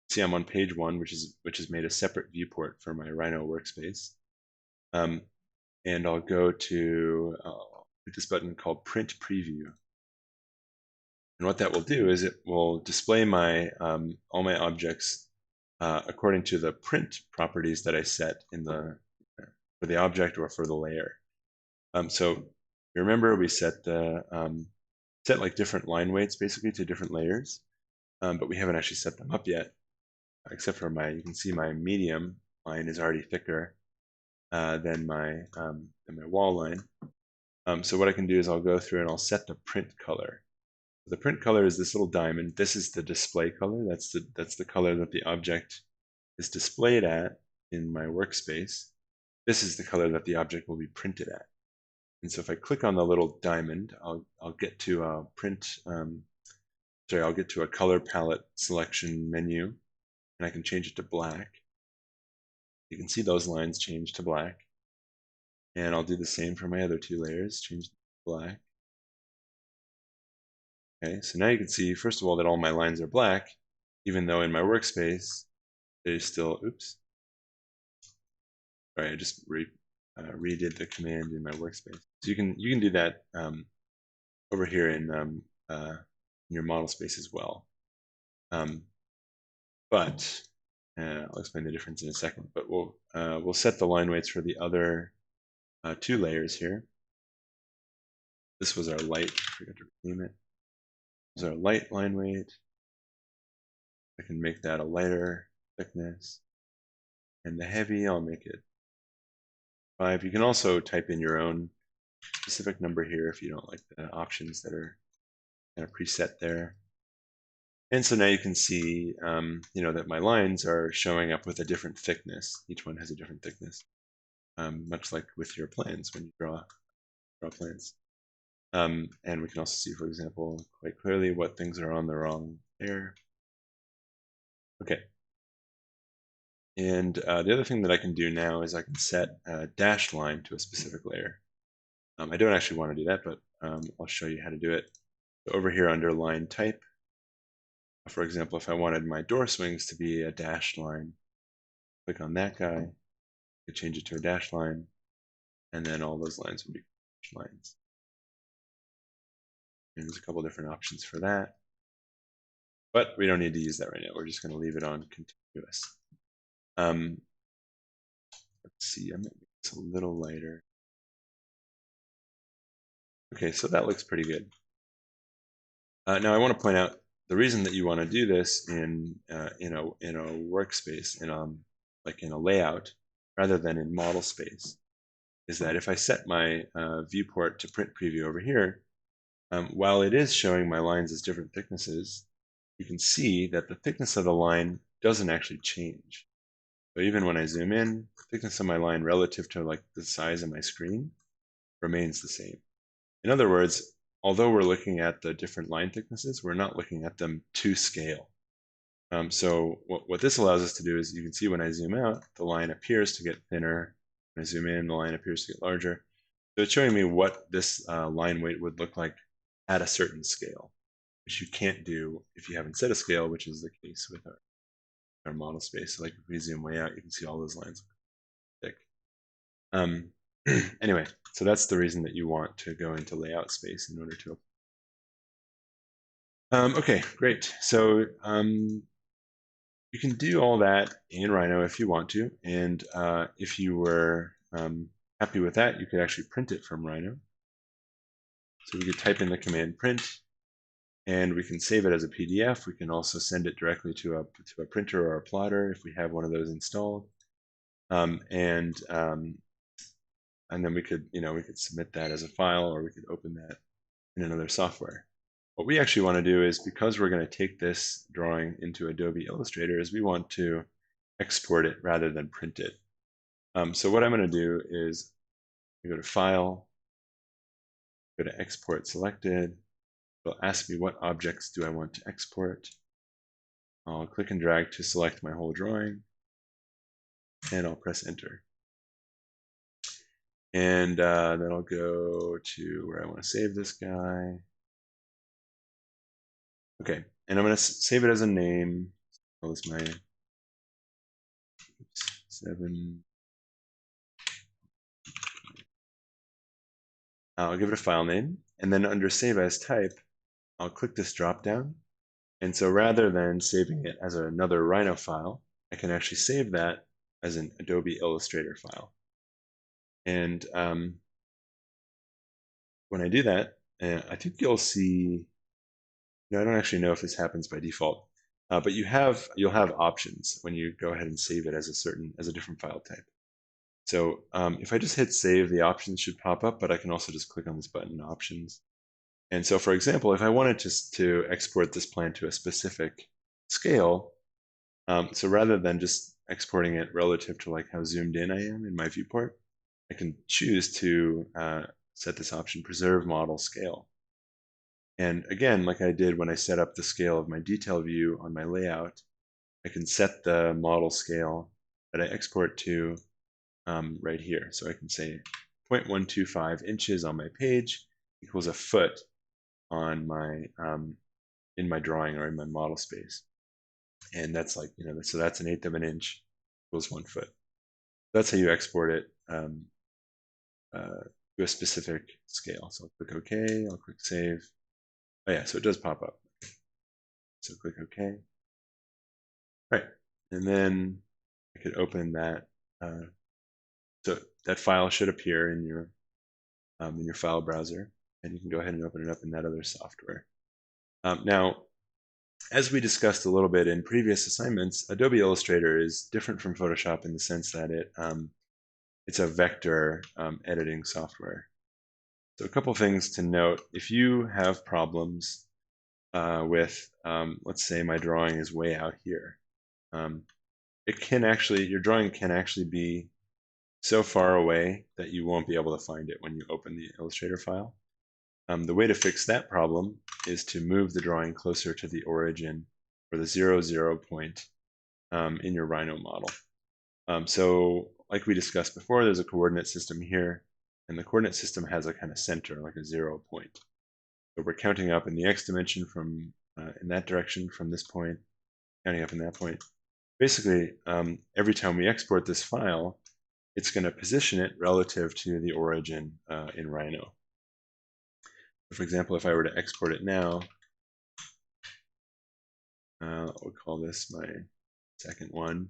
See, I'm on page 1, which has made a separate viewport for my Rhino workspace. And I'll go to this button called Print Preview. And what that will do is it will display my all my objects according to the print properties that I set in the for the object or for the layer. So you remember we set the set like different line weights basically to different layers, but we haven't actually set them up yet, except for you can see my medium line is already thicker than my wall line. So what I can do is I'll go through and I'll set the print color. The print color is this little diamond. This is the display color. That's the color that the object is displayed at in my workspace. This is the color that the object will be printed at. And so if I click on the little diamond, I'll get to a I'll get to a color palette selection menu, and I can change it to black. You can see those lines change to black. And I'll do the same for my other 2 layers, change to black. Okay, so now you can see, first of all, that all my lines are black, even though in my workspace, they still, oops. Sorry, I just redid the command in my workspace. So you can do that over here in your model space as well. But I'll explain the difference in a second. But we'll set the line weights for the other 2 layers here. This was our light. I forgot to rename it. This is our light line weight. I can make that a lighter thickness, and the heavy I'll make it 5. You can also type in your own specific number here if you don't like the options that are kind of preset there. And so now you can see, you know, that my lines are showing up with a different thickness. Each one has a different thickness, much like with your plans when you draw plans. And we can also see, for example, quite clearly what things are on the wrong layer. Okay. And the other thing that I can do now is I can set a dashed line to a specific layer. I don't actually want to do that, but I'll show you how to do it. So over here under line type, for example, if I wanted my door swings to be a dashed line, click on that guy, I could change it to a dashed line, and then all those lines would be dashed lines. And there's a couple different options for that. But we don't need to use that right now. We're just going to leave it on continuous. Let's see, I'm going to make this a little lighter. Okay, so that looks pretty good. Now I want to point out the reason that you want to do this in a workspace, like in a layout, rather than in model space, is that if I set my viewport to print preview over here, while it is showing my lines as different thicknesses, you can see that the thickness of the line doesn't actually change. So even when I zoom in, the thickness of my line relative to like the size of my screen remains the same. In other words, although we're looking at the different line thicknesses, we're not looking at them to scale. So what this allows us to do is, you can see when I zoom out, the line appears to get thinner. When I zoom in, the line appears to get larger. So it's showing me what this line weight would look like at a certain scale, which you can't do if you haven't set a scale, which is the case with our model space. So like if we zoom way out, you can see all those lines thick. Anyway, so that's the reason that you want to go into layout space in order to. Okay, great. So you can do all that in Rhino if you want to, and if you were happy with that, you could actually print it from Rhino. So we could type in the command print, and we can save it as a PDF. We can also send it directly to a printer or a plotter if we have one of those installed, and then we could submit that as a file, or we could open that in another software. What we actually want to do is, because we're going to take this drawing into Adobe Illustrator, is we want to export it rather than print it. So what I'm going to do is go to File, go to Export Selected. It'll ask me what objects do I want to export. I'll click and drag to select my whole drawing, and I'll press Enter. And then I'll go to where I want to save this guy. Okay, and I'm going to save it as a name. Call this my 7. I'll give it a file name, and then under Save As Type, I'll click this drop down. And so rather than saving it as another Rhino file, I can actually save that as an Adobe Illustrator file. And when I do that, I think you'll see, I don't actually know if this happens by default, but you'll have options when you go ahead and save it as a different file type. So if I just hit save, the options should pop up, but I can also just click on this button, Options. And so, for example, if I wanted to export this plan to a specific scale, so rather than just exporting it relative to like how zoomed in I am in my viewport, I can choose to set this option, Preserve Model Scale. And again, like I did when I set up the scale of my detail view on my layout, I can set the model scale that I export to right here. So I can say 0.125 inches on my page equals a foot on my in my drawing or in my model space. And that's like, so that's 1/8 of an inch equals 1 foot. That's how you export it to a specific scale. So I'll click OK, I'll click Save. Oh yeah, so it does pop up. So click OK. Right, and then I could open that. So that file should appear in your file browser, and you can go ahead and open it up in that other software. Now, as we discussed a little bit in previous assignments, Adobe Illustrator is different from Photoshop in the sense that it's a vector editing software. So a couple things to note: if you have problems with, let's say my drawing is way out here, your drawing can actually be so far away that you won't be able to find it when you open the Illustrator file. The way to fix that problem is to move the drawing closer to the origin or the 0, point in your Rhino model. So like we discussed before, there's a coordinate system here, and the coordinate system has a kind of center, like a 0 point. So we're counting up in the x dimension from in that direction from this point, counting up in that point. Basically, every time we export this file, it's going to position it relative to the origin in Rhino. For example, if I were to export it now, we'll call this my second one.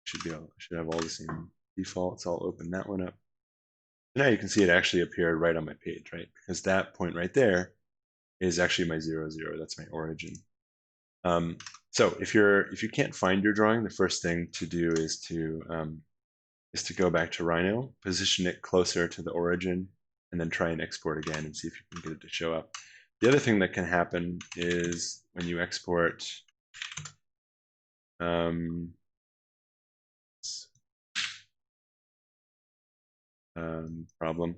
Should have all the same defaults. I'll open that one up. Now you can see it actually appeared right on my page, right? Because that point right there is actually my 0, 0. That's my origin. So if you can't find your drawing, the first thing to do is to go back to Rhino, position it closer to the origin, and then try and export again and see if you can get it to show up. The other thing that can happen is when you export, problem.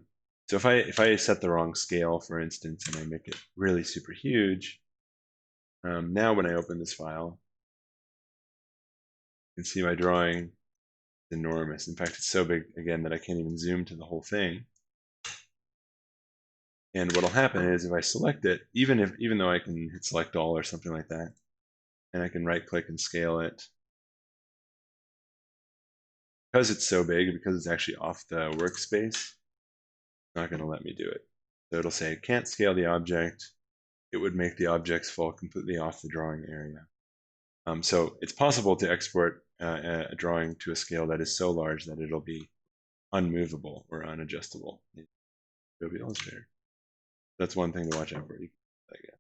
So if I set the wrong scale, for instance, and I make it really super huge, now when I open this file, you can see my drawing enormous. In fact, it's so big, again, that I can't even zoom to the whole thing. And what'll happen is if I select it, even though I can hit select all or something like that, and I can right click and scale it, because it's so big, because it's actually off the workspace, it's not going to let me do it. So it'll say, can't scale the object. It would make the objects fall completely off the drawing area. So it's possible to export a drawing to a scale that is so large that it'll be unmovable or unadjustable in Adobe Illustrator. That's one thing to watch out for, I guess.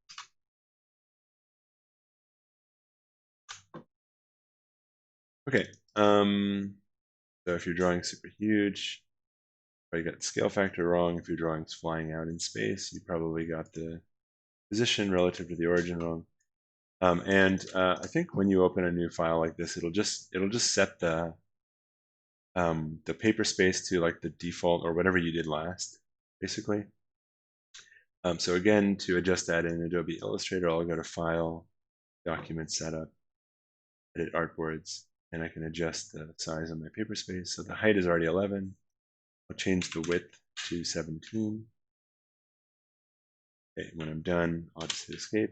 Okay, so if your drawing's super huge, you got the scale factor wrong. If your drawing's flying out in space, you probably got the position relative to the origin wrong. I think when you open a new file like this, it'll just set the paper space to like the default or whatever you did last, basically. So again, to adjust that in Adobe Illustrator, I'll go to File, Document Setup, Edit Artboards, and I can adjust the size of my paper space. So the height is already 11. I'll change the width to 17. Okay, when I'm done, I'll just hit Escape.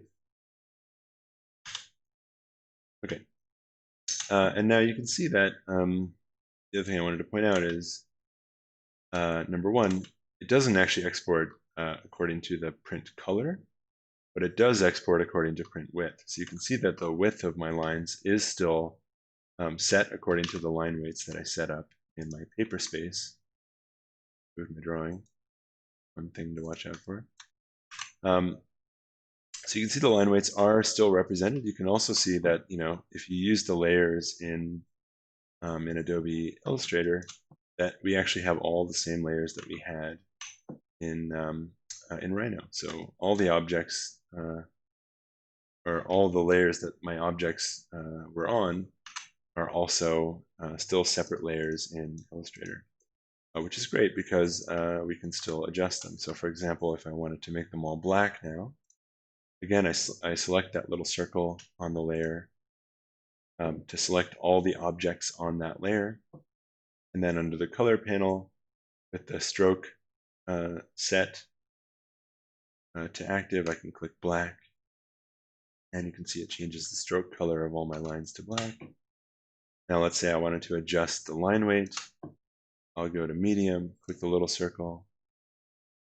Okay, and now you can see that the other thing I wanted to point out is, number one, it doesn't actually export according to the print color, but it does export according to print width. So you can see that the width of my lines is still set according to the line weights that I set up in my paper space with my drawing. One thing to watch out for. So you can see the line weights are still represented. You can also see that, if you use the layers in Adobe Illustrator, that we actually have all the same layers that we had in Rhino. So all the objects, or all the layers that my objects were on, are also still separate layers in Illustrator, which is great because we can still adjust them. So for example, if I wanted to make them all black now, again, I select that little circle on the layer to select all the objects on that layer. And then under the color panel, with the stroke set to active, I can click black. And you can see it changes the stroke color of all my lines to black. Now let's say I wanted to adjust the line weight. I'll go to medium, click the little circle,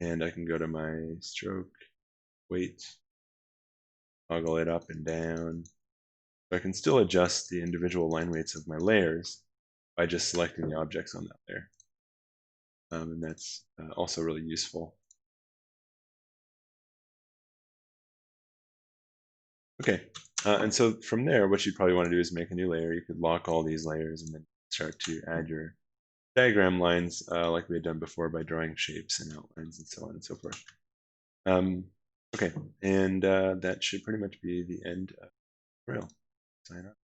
and I can go to my stroke weight, toggle it up and down. So I can still adjust the individual line weights of my layers by just selecting the objects on that layer. And that's also really useful. Okay, and so from there, what you'd probably want to do is make a new layer. You could lock all these layers and then start to add your diagram lines like we had done before by drawing shapes and outlines and so on and so forth. Okay, and that should pretty much be the end of the tutorial. Sign up.